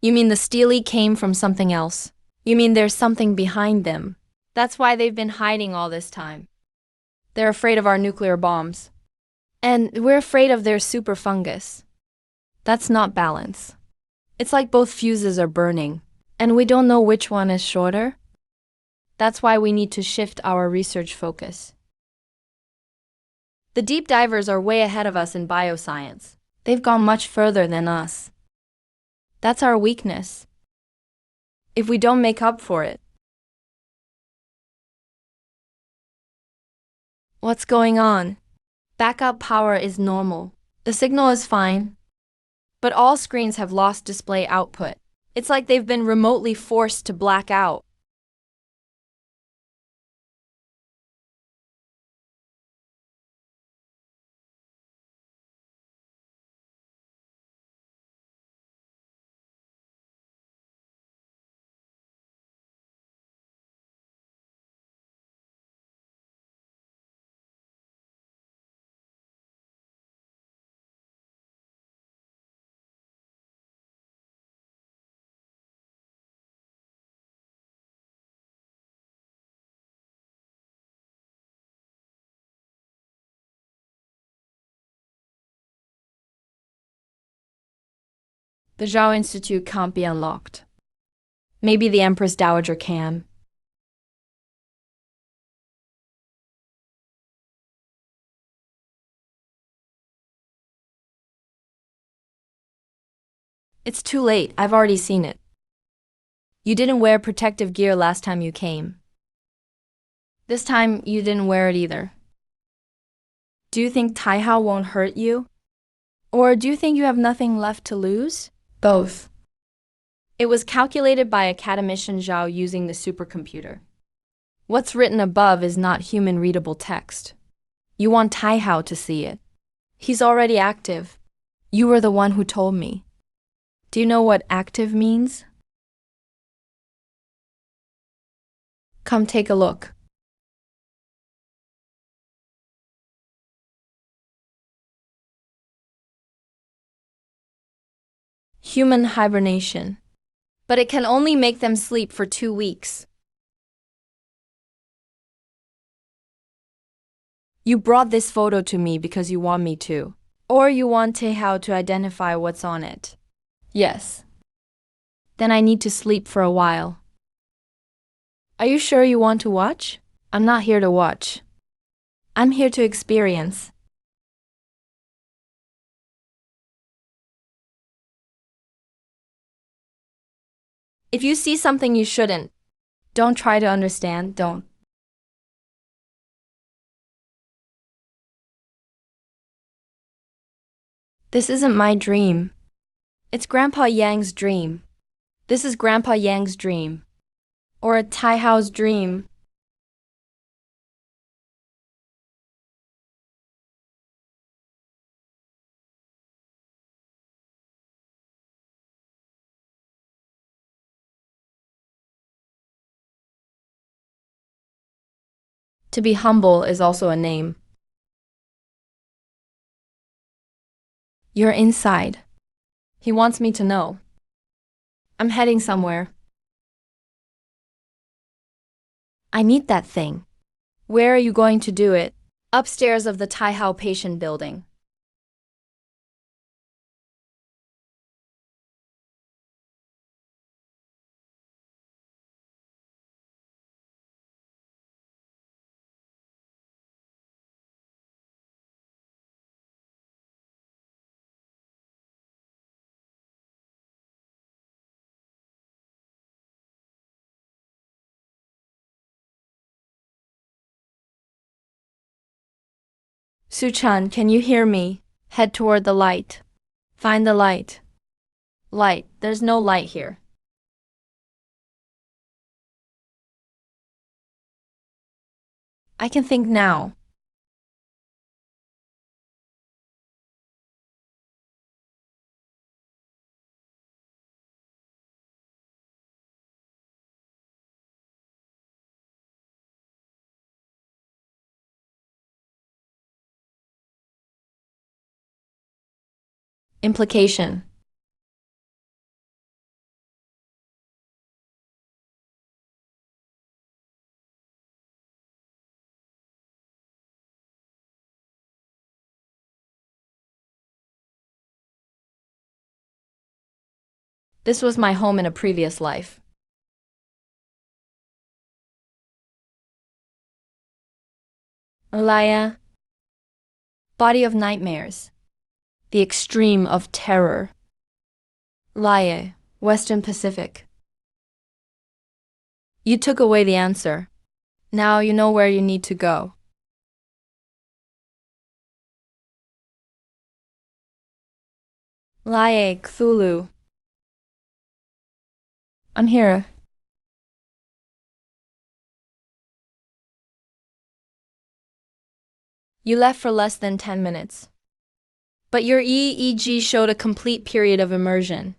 You mean the Steely came from something else? You mean there's something behind them? That's why they've been hiding all this time. They're afraid of our nuclear bombs. And we're afraid of their super fungus. That's not balance. It's like both fuses are burning, and we don't know which one is shorter. That's why we need to shift our research focus. The deep divers are way ahead of us in bioscience. They've gone much further than us. That's our weakness. If we don't make up for it. What's going on? Backup power is normal. The signal is fine. But all screens have lost display output. It's like they've been remotely forced to black out. The Zhao Institute can't be unlocked. Maybe the Empress Dowager can. It's too late, I've already seen it. You didn't wear protective gear last time you came. This time, you didn't wear it either. Do you think Taihao won't hurt you? Or do you think you have nothing left to lose? Both. It was calculated by Academician Zhao using the supercomputer. What's written above is not human-readable text. You want Taihao to see it. He's already active. You were the one who told me. Do you know what active means? Come take a look. Human hibernation. But it can only make them sleep for 2 weeks. You brought this photo to me because you want me to. Or you want Taihao to identify what's on it. Yes. Then I need to sleep for a while. Are you sure you want to watch? I'm not here to watch. I'm here to experience. If you see something you shouldn't, don't try to understand, don't. This isn't my dream. It's Grandpa Yang's dream. This is Grandpa Yang's dream. Or a Taihao's dream. To be humble is also a name. You're inside. He wants me to know. I'm heading somewhere. I need that thing. Where are you going to do it? Upstairs of the Taihao patient building. Suchan, can you hear me? Head toward the light. Find the light. Light. There's no light here. I can think now. Implication. This was my home in a previous life. Alaya. Body of nightmares. The extreme of terror. Laie, Western Pacific. You took away the answer. Now you know where you need to go. Laie, Cthulhu. I'm here. You left for less than 10 minutes. But your EEG showed a complete period of immersion.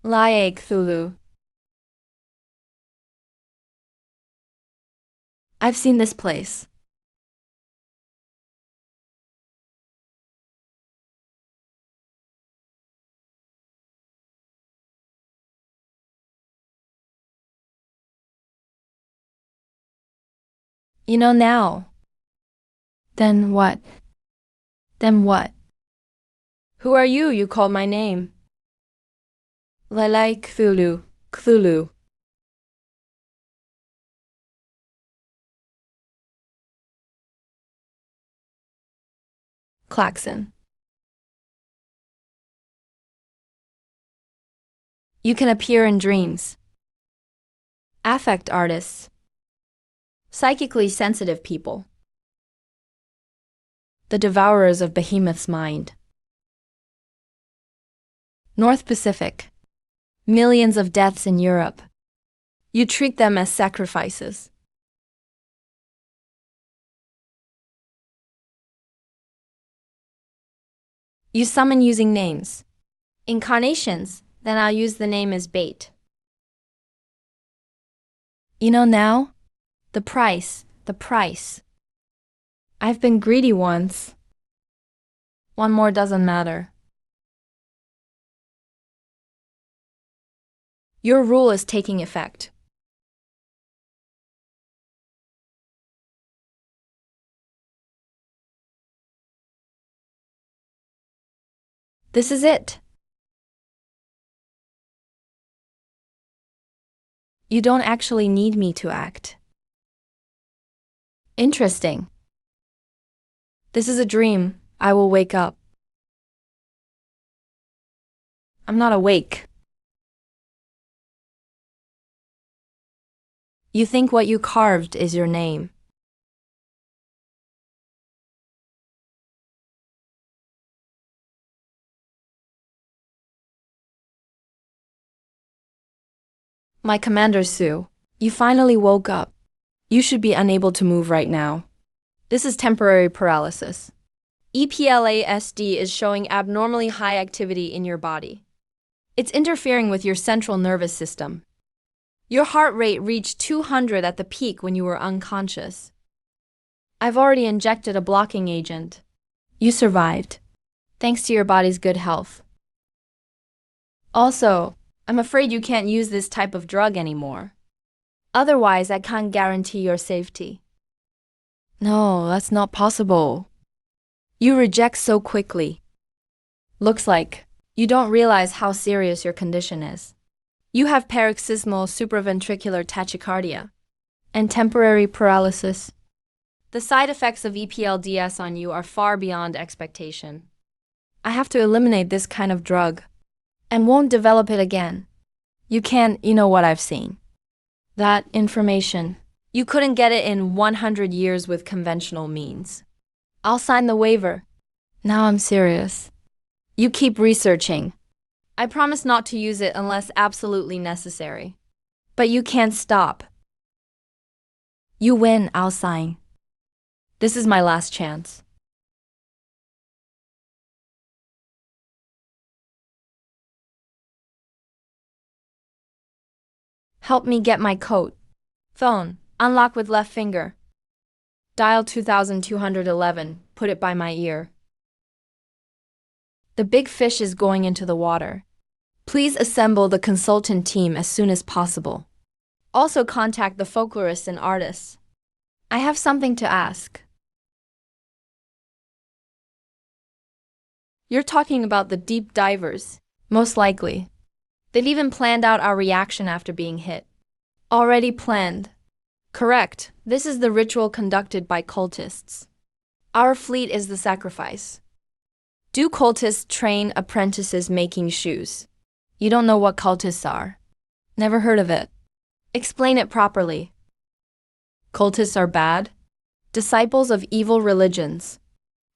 Laie, Cthulhu. I've seen this place. You know now. Then what? Then what? Who are you? You called my name. Laie, Cthulhu. Cthulhu. Klaxon. You can appear in dreams. Affect artists. Psychically sensitive people. The devourers of Behemoth's mind. North Pacific. Millions of deaths in Europe. You treat them as sacrifices. You summon using names. Incarnations, then I'll use the name as bait. You know now? The price, the price. I've been greedy once. One more doesn't matter. Your rule is taking effect. This is it. You don't actually need me to act. Interesting. This is a dream. I will wake up. I'm not awake. You think what you carved is your name. My commander Sue, you finally woke up. You should be unable to move right now. This is temporary paralysis. EPLASD is showing abnormally high activity in your body. It's interfering with your central nervous system. Your heart rate reached 200 at the peak when you were unconscious. I've already injected a blocking agent. You survived, thanks to your body's good health. Also, I'm afraid you can't use this type of drug anymore. Otherwise, I can't guarantee your safety. No, that's not possible. You reject so quickly. Looks like you don't realize how serious your condition is. You have paroxysmal supraventricular tachycardia and temporary paralysis. The side effects of EPLDS on you are far beyond expectation. I have to eliminate this kind of drug and won't develop it again. You know what I've seen. That information. You couldn't get it in 100 years with conventional means. I'll sign the waiver. Now I'm serious. You keep researching. I promise not to use it unless absolutely necessary. But you can't stop. You win, I'll sign. This is my last chance. Help me get my coat. Phone. Unlock with left finger. Dial 2211. Put it by my ear. The big fish is going into the water. Please assemble the consultant team as soon as possible. Also contact the folklorists and artists. I have something to ask. You're talking about the deep divers. Most likely. They've even planned out our reaction after being hit. Already planned. Correct. This is the ritual conducted by cultists. Our fleet is the sacrifice. Do cultists train apprentices making shoes? You don't know what cultists are. Never heard of it. Explain it properly. Cultists are bad? Disciples of evil religions.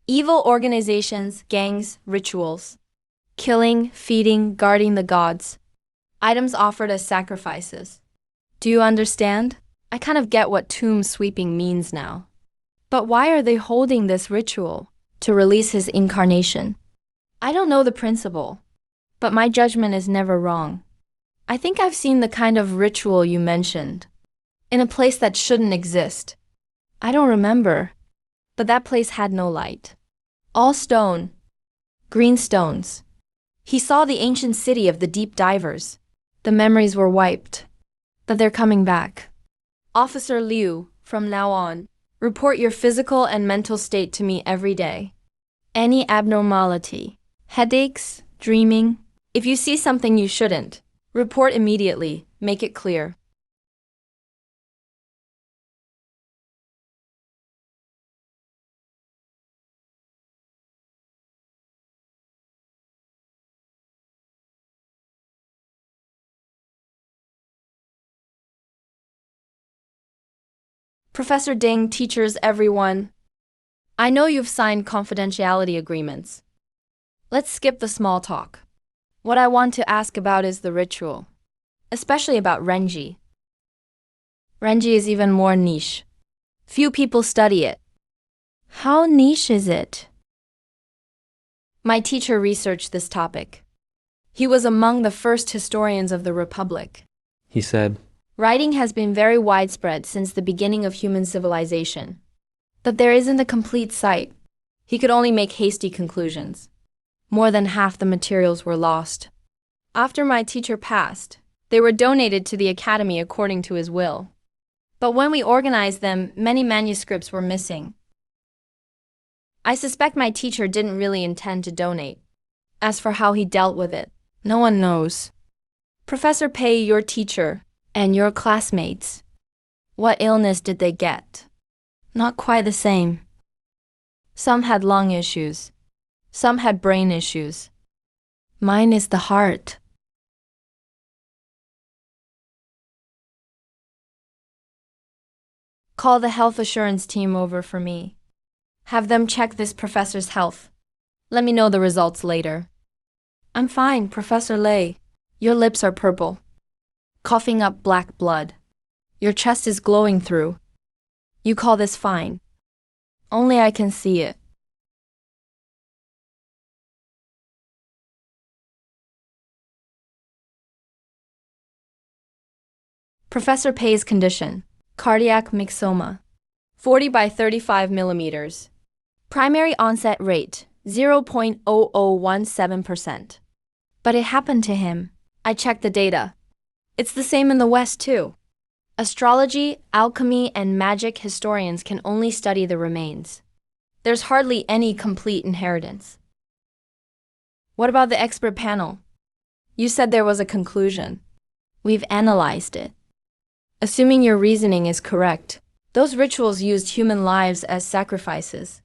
Evil organizations, gangs, rituals. Killing, feeding, guarding the gods. Items offered as sacrifices. Do you understand? I kind of get what tomb sweeping means now. But why are they holding this ritual? To release his incarnation. I don't know the principle, but my judgment is never wrong. I think I've seen the kind of ritual you mentioned, in a place that shouldn't exist. I don't remember, but that place had no light. All stone. Green stones. He saw the ancient city of the deep divers. The memories were wiped, but they're coming back. Officer Liu, from now on, report your physical and mental state to me every day. Any abnormality, headaches, dreaming. If you see something you shouldn't, report immediately. Make it clear. Professor Ding, teachers, everyone. I know you've signed confidentiality agreements. Let's skip the small talk. What I want to ask about is the ritual, especially about Renji. Renji is even more niche. Few people study it. How niche is it? My teacher researched this topic. He was among the first historians of the Republic. He said, Writing has been very widespread since the beginning of human civilization. But there isn't a complete site. He could only make hasty conclusions. More than half the materials were lost. After my teacher passed, they were donated to the academy according to his will. But when we organized them, many manuscripts were missing. I suspect my teacher didn't really intend to donate. As for how he dealt with it, no one knows. Professor Pei, your teacher, and your classmates, what illness did they get? Not quite the same. Some had lung issues. Some had brain issues. Mine is the heart. Call the health assurance team over for me. Have them check this professor's health. Let me know the results later. I'm fine, Professor Lei. Your lips are purple. Coughing up black blood. Your chest is glowing through. You call this fine. Only I can see it. Professor Pei's condition. Cardiac myxoma. 40 by 35 millimeters. Primary onset rate, 0.0017%. But it happened to him. I checked the data. It's the same in the West too. Astrology, alchemy, and magic historians can only study the remains. There's hardly any complete inheritance. What about the expert panel? You said there was a conclusion. We've analyzed it. Assuming your reasoning is correct, those rituals used human lives as sacrifices.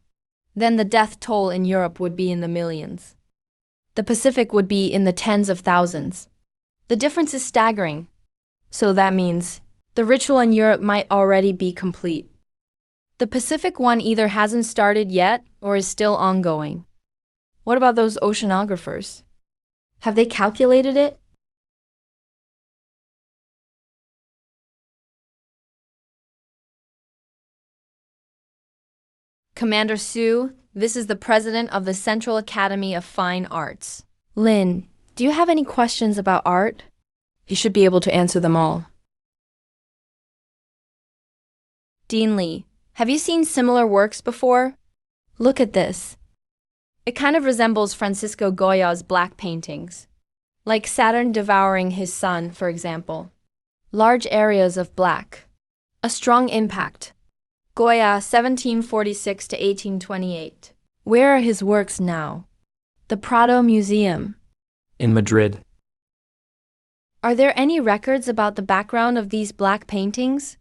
Then the death toll in Europe would be in the millions. The Pacific would be in the tens of thousands. The difference is staggering. So that means the ritual in Europe might already be complete. The Pacific one either hasn't started yet or is still ongoing. What about those oceanographers? Have they calculated it? Commander Sue, this is the president of the Central Academy of Fine Arts. Lin, do you have any questions about art? You should be able to answer them all. Dean Lee, have you seen similar works before? Look at this. It kind of resembles Francisco Goya's black paintings, like Saturn devouring his sun, for example. Large areas of black. A strong impact. Goya, 1746 to 1828. Where are his works now? The Prado Museum. In Madrid. Are there any records about the background of these black paintings?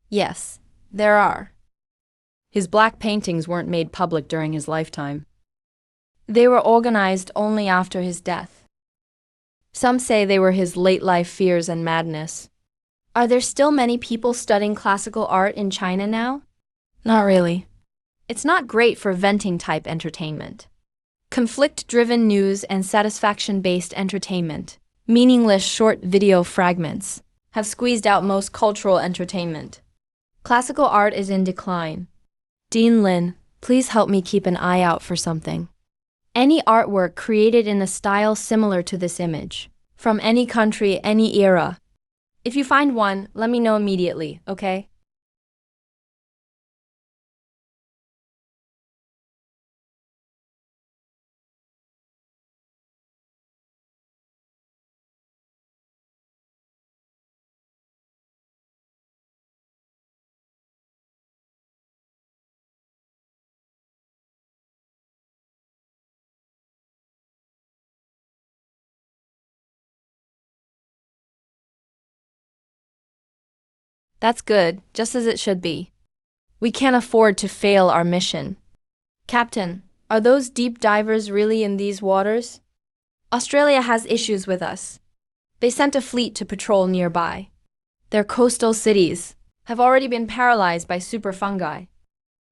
Yes, there are. His black paintings weren't made public during his lifetime. They were organized only after his death. Some say they were his late-life fears and madness. Are there still many people studying classical art in China now? Not really. It's not great for venting-type entertainment. Conflict-driven news and satisfaction-based entertainment, meaningless short video fragments, have squeezed out most cultural entertainment. Classical art is in decline. Dean Lin, please help me keep an eye out for something. Any artwork created in a style similar to this image, from any country, any era. If you find one, let me know immediately, okay? That's good, just as it should be. We can't afford to fail our mission. Captain, are those deep divers really in these waters? Australia has issues with us. They sent a fleet to patrol nearby. Their coastal cities have already been paralyzed by super fungi.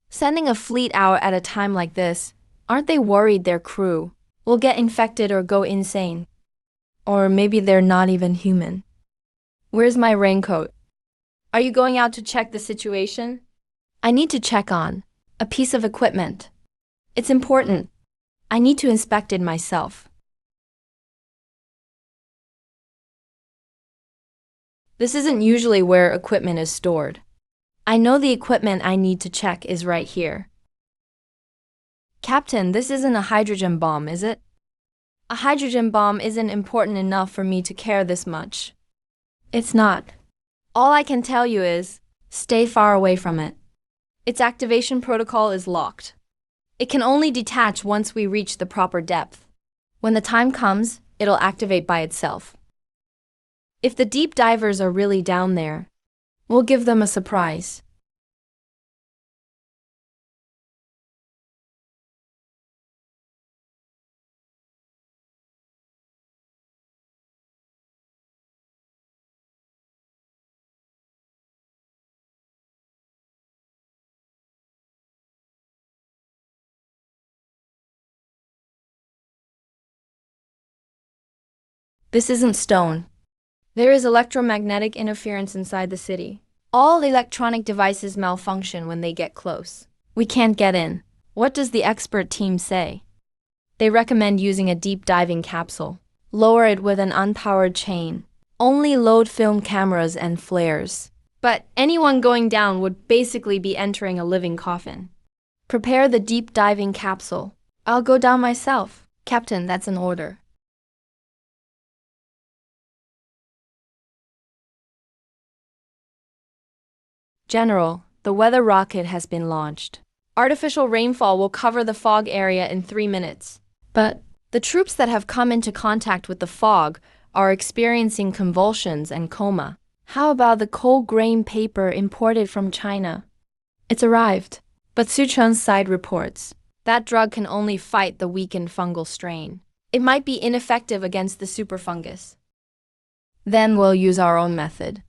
Sending a fleet out at a time like this, aren't they worried their crew will get infected or go insane? Or maybe they're not even human. Where's my raincoat? Are you going out to check the situation? I need to check on a piece of equipment. It's important. I need to inspect it myself. This isn't usually where equipment is stored. I know the equipment I need to check is right here. Captain, this isn't a hydrogen bomb, is it? A hydrogen bomb isn't important enough for me to care this much. It's not. All I can tell you is, stay far away from it. Its activation protocol is locked. It can only detach once we reach the proper depth. When the time comes, it'll activate by itself. If the deep divers are really down there, we'll give them a surprise. This isn't stone. There is electromagnetic interference inside the city. All electronic devices malfunction when they get close. We can't get in. What does the expert team say? They recommend using a deep diving capsule. Lower it with an unpowered chain. Only load film cameras and flares. But anyone going down would basically be entering a living coffin. Prepare the deep diving capsule. I'll go down myself. Captain, that's an order. General, the weather rocket has been launched. Artificial rainfall will cover the fog area in 3 minutes. But the troops that have come into contact with the fog are experiencing convulsions and coma. How about the cold grain paper imported from China? It's arrived. But Sichuan's side reports that drug can only fight the weakened fungal strain. It might be ineffective against the super fungus. Then we'll use our own method.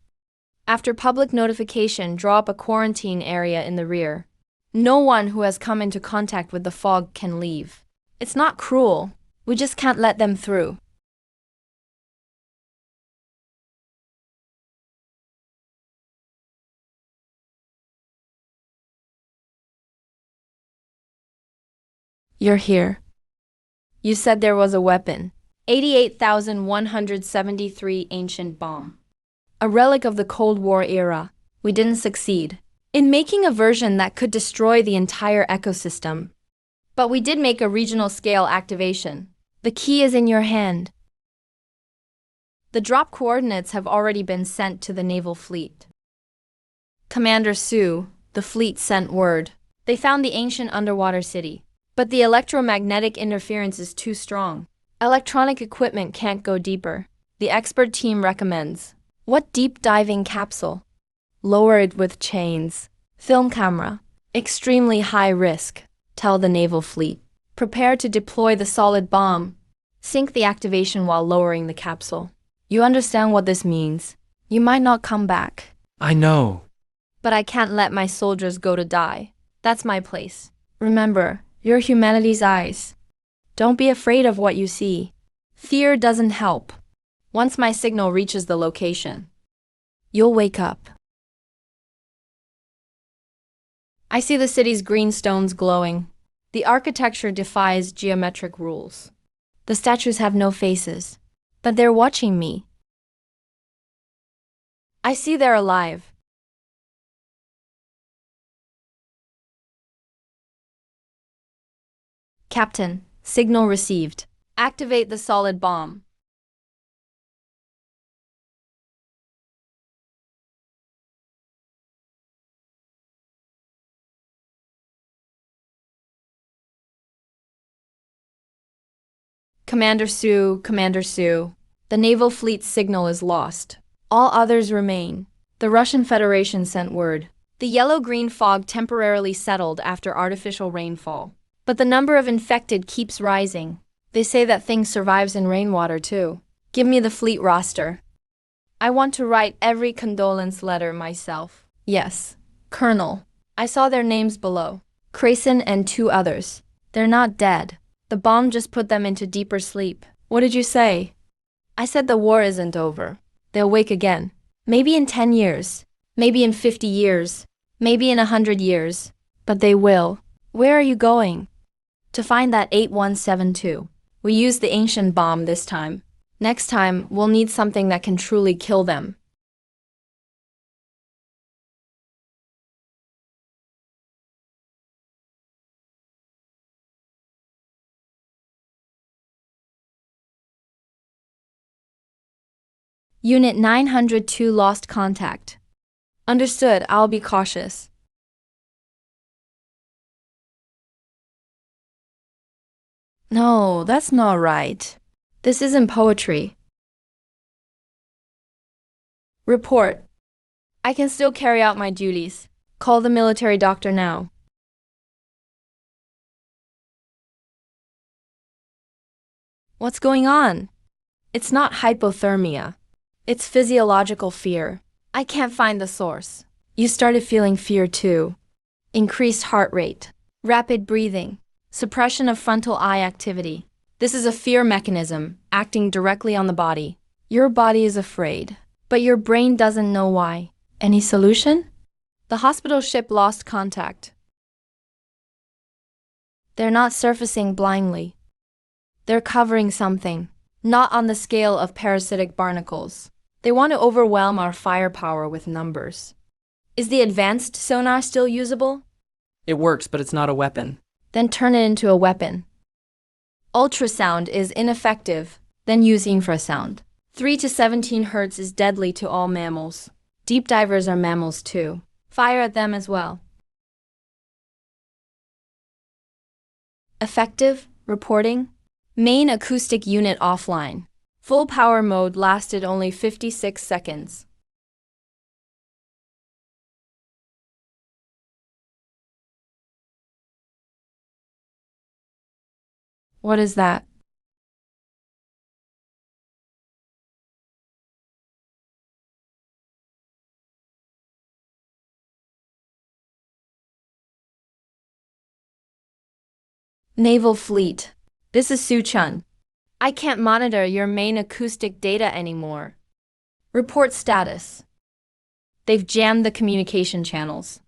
After public notification, draw up a quarantine area in the rear. No one who has come into contact with the fog can leave. It's not cruel. We just can't let them through. You're here. You said there was a weapon. 88,173 ancient bomb. A relic of the Cold War era. We didn't succeed in making a version that could destroy the entire ecosystem. But we did make a regional scale activation. The key is in your hand. The drop coordinates have already been sent to the naval fleet. Commander Sue, the fleet sent word. They found the ancient underwater city. But the electromagnetic interference is too strong. Electronic equipment can't go deeper. The expert team recommends. What deep diving capsule? Lower it with chains. Film camera. Extremely high risk. Tell the naval fleet. Prepare to deploy the solid bomb. Sync the activation while lowering the capsule. You understand what this means. You might not come back. I know. But I can't let my soldiers go to die. That's my place. Remember, you're humanity's eyes. Don't be afraid of what you see. Fear doesn't help. Once my signal reaches the location, you'll wake up. I see the city's green stones glowing. The architecture defies geometric rules. The statues have no faces, but they're watching me. I see they're alive. Captain, signal received. Activate the solid bomb. Commander Sue, the naval fleet's signal is lost. All others remain. The Russian Federation sent word. The yellow-green fog temporarily settled after artificial rainfall. But the number of infected keeps rising. They say that thing survives in rainwater too. Give me the fleet roster. I want to write every condolence letter myself. Yes, Colonel. I saw their names below. Crayson and 2 others. They're not dead. The bomb just put them into deeper sleep. What did you say? I said the war isn't over. They'll wake again. Maybe in 10 years. Maybe in 50 years. Maybe in 100 years. But they will. Where are you going? To find that 8172. We used the ancient bomb this time. Next time, we'll need something that can truly kill them. Unit 902 lost contact. Understood, I'll be cautious. No, that's not right. This isn't poetry. Report. I can still carry out my duties. Call the military doctor now. What's going on? It's not hypothermia. It's physiological fear. I can't find the source. You started feeling fear too. Increased heart rate, rapid breathing, suppression of frontal eye activity. This is a fear mechanism acting directly on the body. Your body is afraid, but your brain doesn't know why. Any solution? The hospital ship lost contact. They're not surfacing blindly. They're covering something, not on the scale of parasitic barnacles. They want to overwhelm our firepower with numbers. Is the advanced sonar still usable? It works, but it's not a weapon. Then turn it into a weapon. Ultrasound is ineffective, then use infrasound. 3 to 17 Hz is deadly to all mammals. Deep divers are mammals too. Fire at them as well. Effective, reporting. Main acoustic unit offline. Full power mode lasted only 56 seconds. What is that? Naval Fleet. This is Su-chun. I can't monitor your main acoustic data anymore. Report status. They've jammed the communication channels.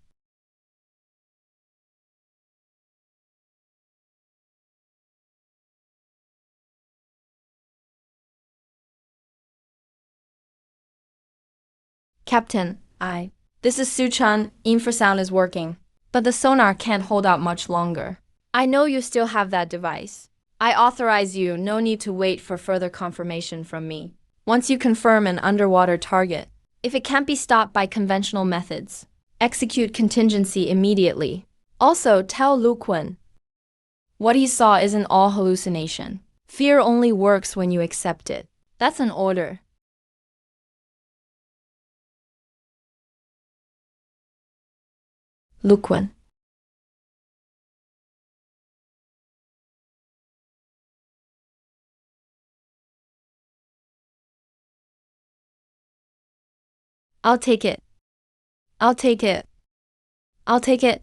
Captain, This is Su-chun. Infrasound is working. But the sonar can't hold out much longer. I know you still have that device. I authorize you, no need to wait for further confirmation from me. Once you confirm an underwater target, if it can't be stopped by conventional methods, execute contingency immediately. Also, tell Lu Kun what he saw isn't all hallucination. Fear only works when you accept it. That's an order. Lu Kun. I'll take it. I'll take it. I'll take it.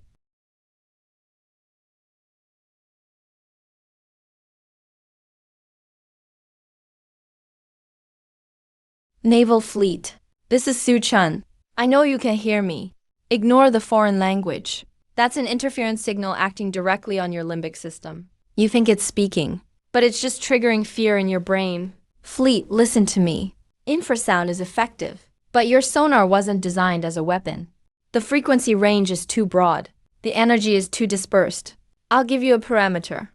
Naval Fleet. This is Su-chun. I know you can hear me. Ignore the foreign language. That's an interference signal acting directly on your limbic system. You think it's speaking, but it's just triggering fear in your brain. Fleet, listen to me. Infrasound is effective, but your sonar wasn't designed as a weapon. The frequency range is too broad. The energy is too dispersed. I'll give you a parameter.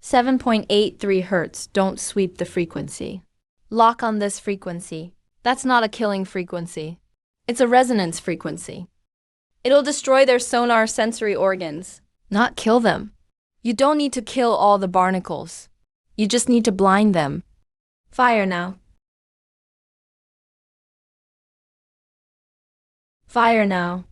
7.83 Hz. Don't sweep the frequency. Lock on this frequency. That's not a killing frequency. It's a resonance frequency. It'll destroy their sonar sensory organs, not kill them. You don't need to kill all the barnacles. You just need to blind them. Fire now. Fire now.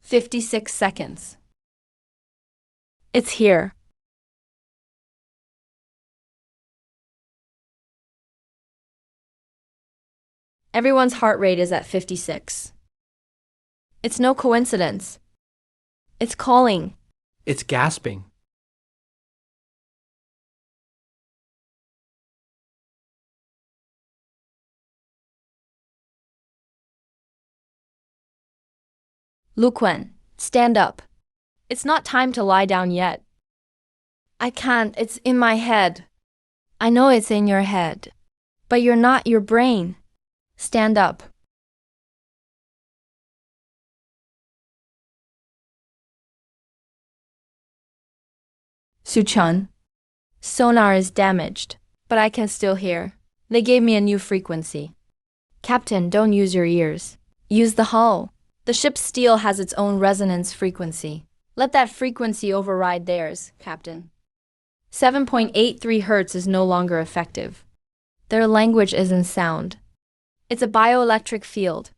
"56 seconds. It's here." Everyone's heart rate is at 56. It's no coincidence. It's calling. It's gasping. Lu Kun, stand up. It's not time to lie down yet. I can't, it's in my head. I know it's in your head. But you're not your brain. Stand up. Su-chun, sonar is damaged, but I can still hear. They gave me a new frequency. Captain, don't use your ears. Use the hull. The ship's steel has its own resonance frequency. Let that frequency override theirs, Captain. 7.83 Hz is no longer effective. Their language isn't sound. It's a bioelectric field.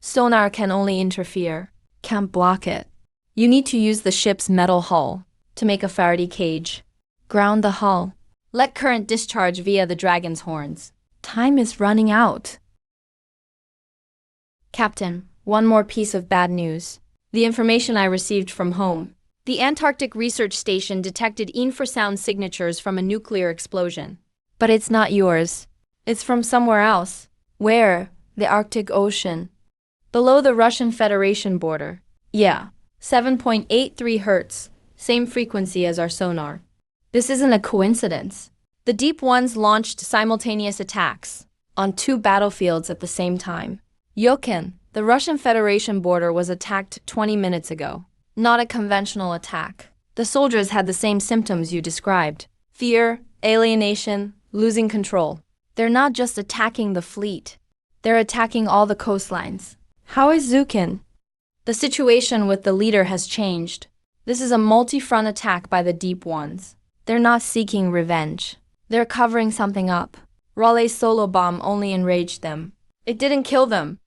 Sonar can only interfere, can't block it. You need to use the ship's metal hull to make a Faraday cage. Ground the hull. Let current discharge via the dragon's horns. Time is running out. Captain, one more piece of bad news. The information I received from home. The Antarctic Research Station detected infrasound signatures from a nuclear explosion. But it's not yours. It's from somewhere else. Where? The Arctic Ocean. Below the Russian Federation border. Yeah. 7.83 Hz. Same frequency as our sonar. This isn't a coincidence. The deep ones launched simultaneous attacks on 2 battlefields at the same time. Awakens, the Russian Federation border was attacked 20 minutes ago. Not a conventional attack. The soldiers had the same symptoms you described. Fear, alienation, losing control. They're not just attacking the fleet. They're attacking all the coastlines. How is Zukin? The situation with the leader has changed. This is a multi-front attack by the deep ones. They're not seeking revenge. They're covering something up. Raleigh's solo bomb only enraged them. It didn't kill them.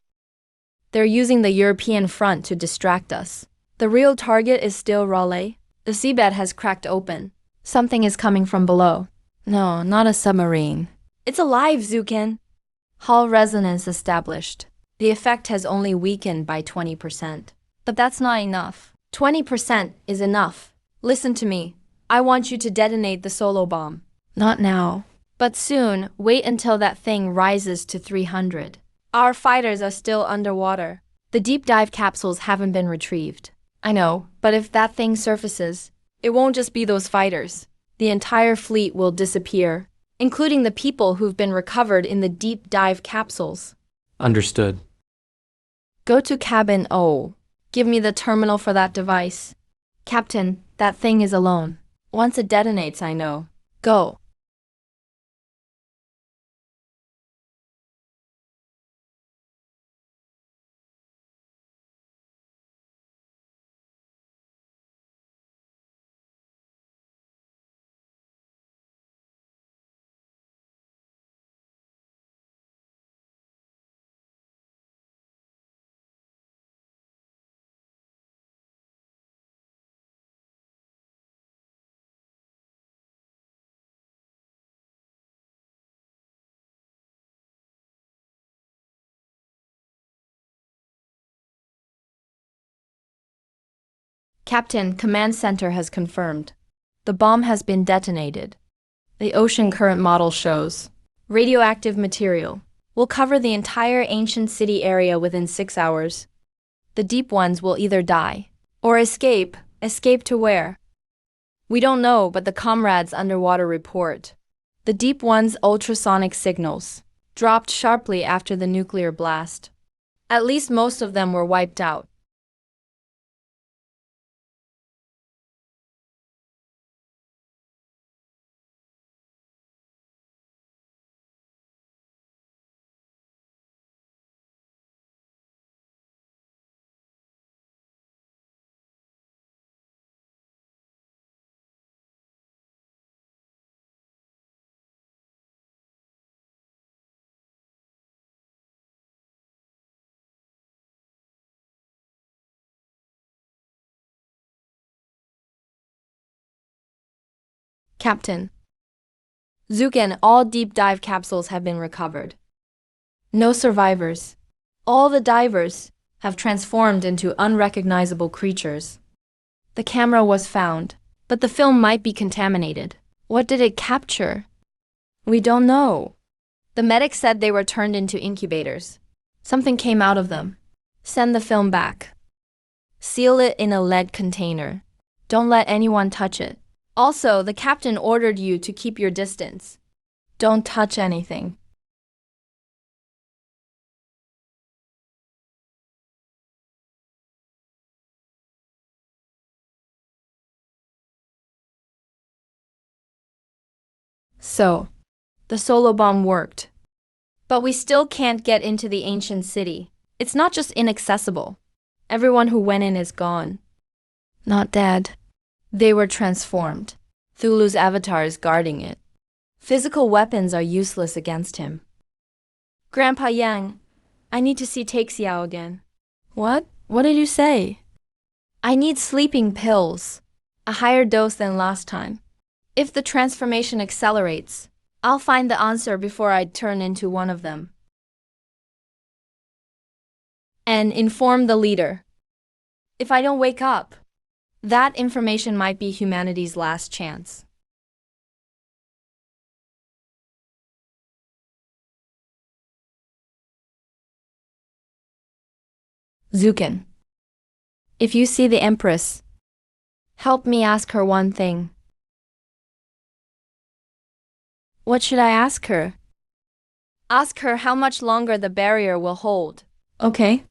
They're using the European front to distract us. The real target is still Raleigh. The seabed has cracked open. Something is coming from below. No, not a submarine. It's alive, Zukin. Hull resonance established. The effect has only weakened by 20%. But that's not enough. 20% is enough. Listen to me. I want you to detonate the solo bomb. Not now. But soon, wait until that thing rises to 300. Our fighters are still underwater. The deep dive capsules haven't been retrieved. I know, but if that thing surfaces, it won't just be those fighters. The entire fleet will disappear, including the people who've been recovered in the deep dive capsules. Understood. Go to cabin O. Give me the terminal for that device. Captain, that thing is alone. Once it detonates, I know. Go. Captain, Command Center has confirmed. The bomb has been detonated. The ocean current model shows radioactive material will cover the entire ancient city area within 6 hours. The deep ones will either die or escape. Escape to where? We don't know, but the comrades underwater report. The deep ones' ultrasonic signals dropped sharply after the nuclear blast. At least most of them were wiped out. Captain. Zukin, all deep dive capsules have been recovered. No survivors. All the divers have transformed into unrecognizable creatures. The camera was found, but the film might be contaminated. What did it capture? We don't know. The medics said they were turned into incubators. Something came out of them. Send the film back. Seal it in a lead container. Don't let anyone touch it. Also, the captain ordered you to keep your distance. Don't touch anything. So, the solo bomb worked. But we still can't get into the ancient city. It's not just inaccessible. Everyone who went in is gone. Not dead. They were transformed. Thulu's avatar is guarding it. Physical weapons are useless against him. Grandpa Yang, I need to see Taexiao again. What? What did you say? I need sleeping pills. A higher dose than last time. If the transformation accelerates, I'll find the answer before I turn into one of them. And inform the leader. If I don't wake up, that information might be humanity's last chance. Zukin. If you see the Empress, help me ask her one thing. What should I ask her? Ask her how much longer the barrier will hold. Okay.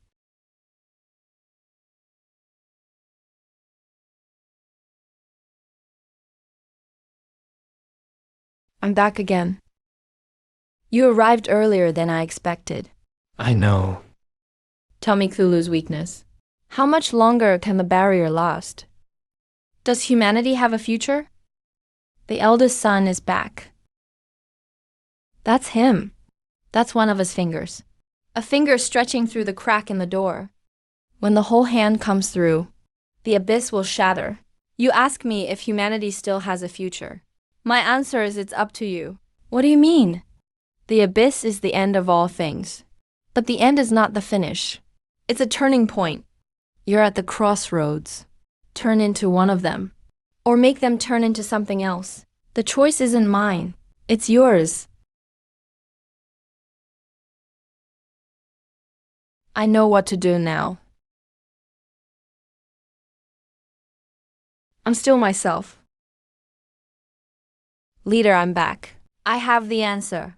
I'm back again. You arrived earlier than I expected. I know. Tell me Cthulhu's weakness. How much longer can the barrier last? Does humanity have a future? The eldest son is back. That's him. That's one of his fingers. A finger stretching through the crack in the door. When the whole hand comes through, the abyss will shatter. You ask me if humanity still has a future. My answer is it's up to you. What do you mean? The abyss is the end of all things. But the end is not the finish. It's a turning point. You're at the crossroads. Turn into one of them. Or make them turn into something else. The choice isn't mine. It's yours. I know what to do now. I'm still myself. Leader, I'm back. I have the answer.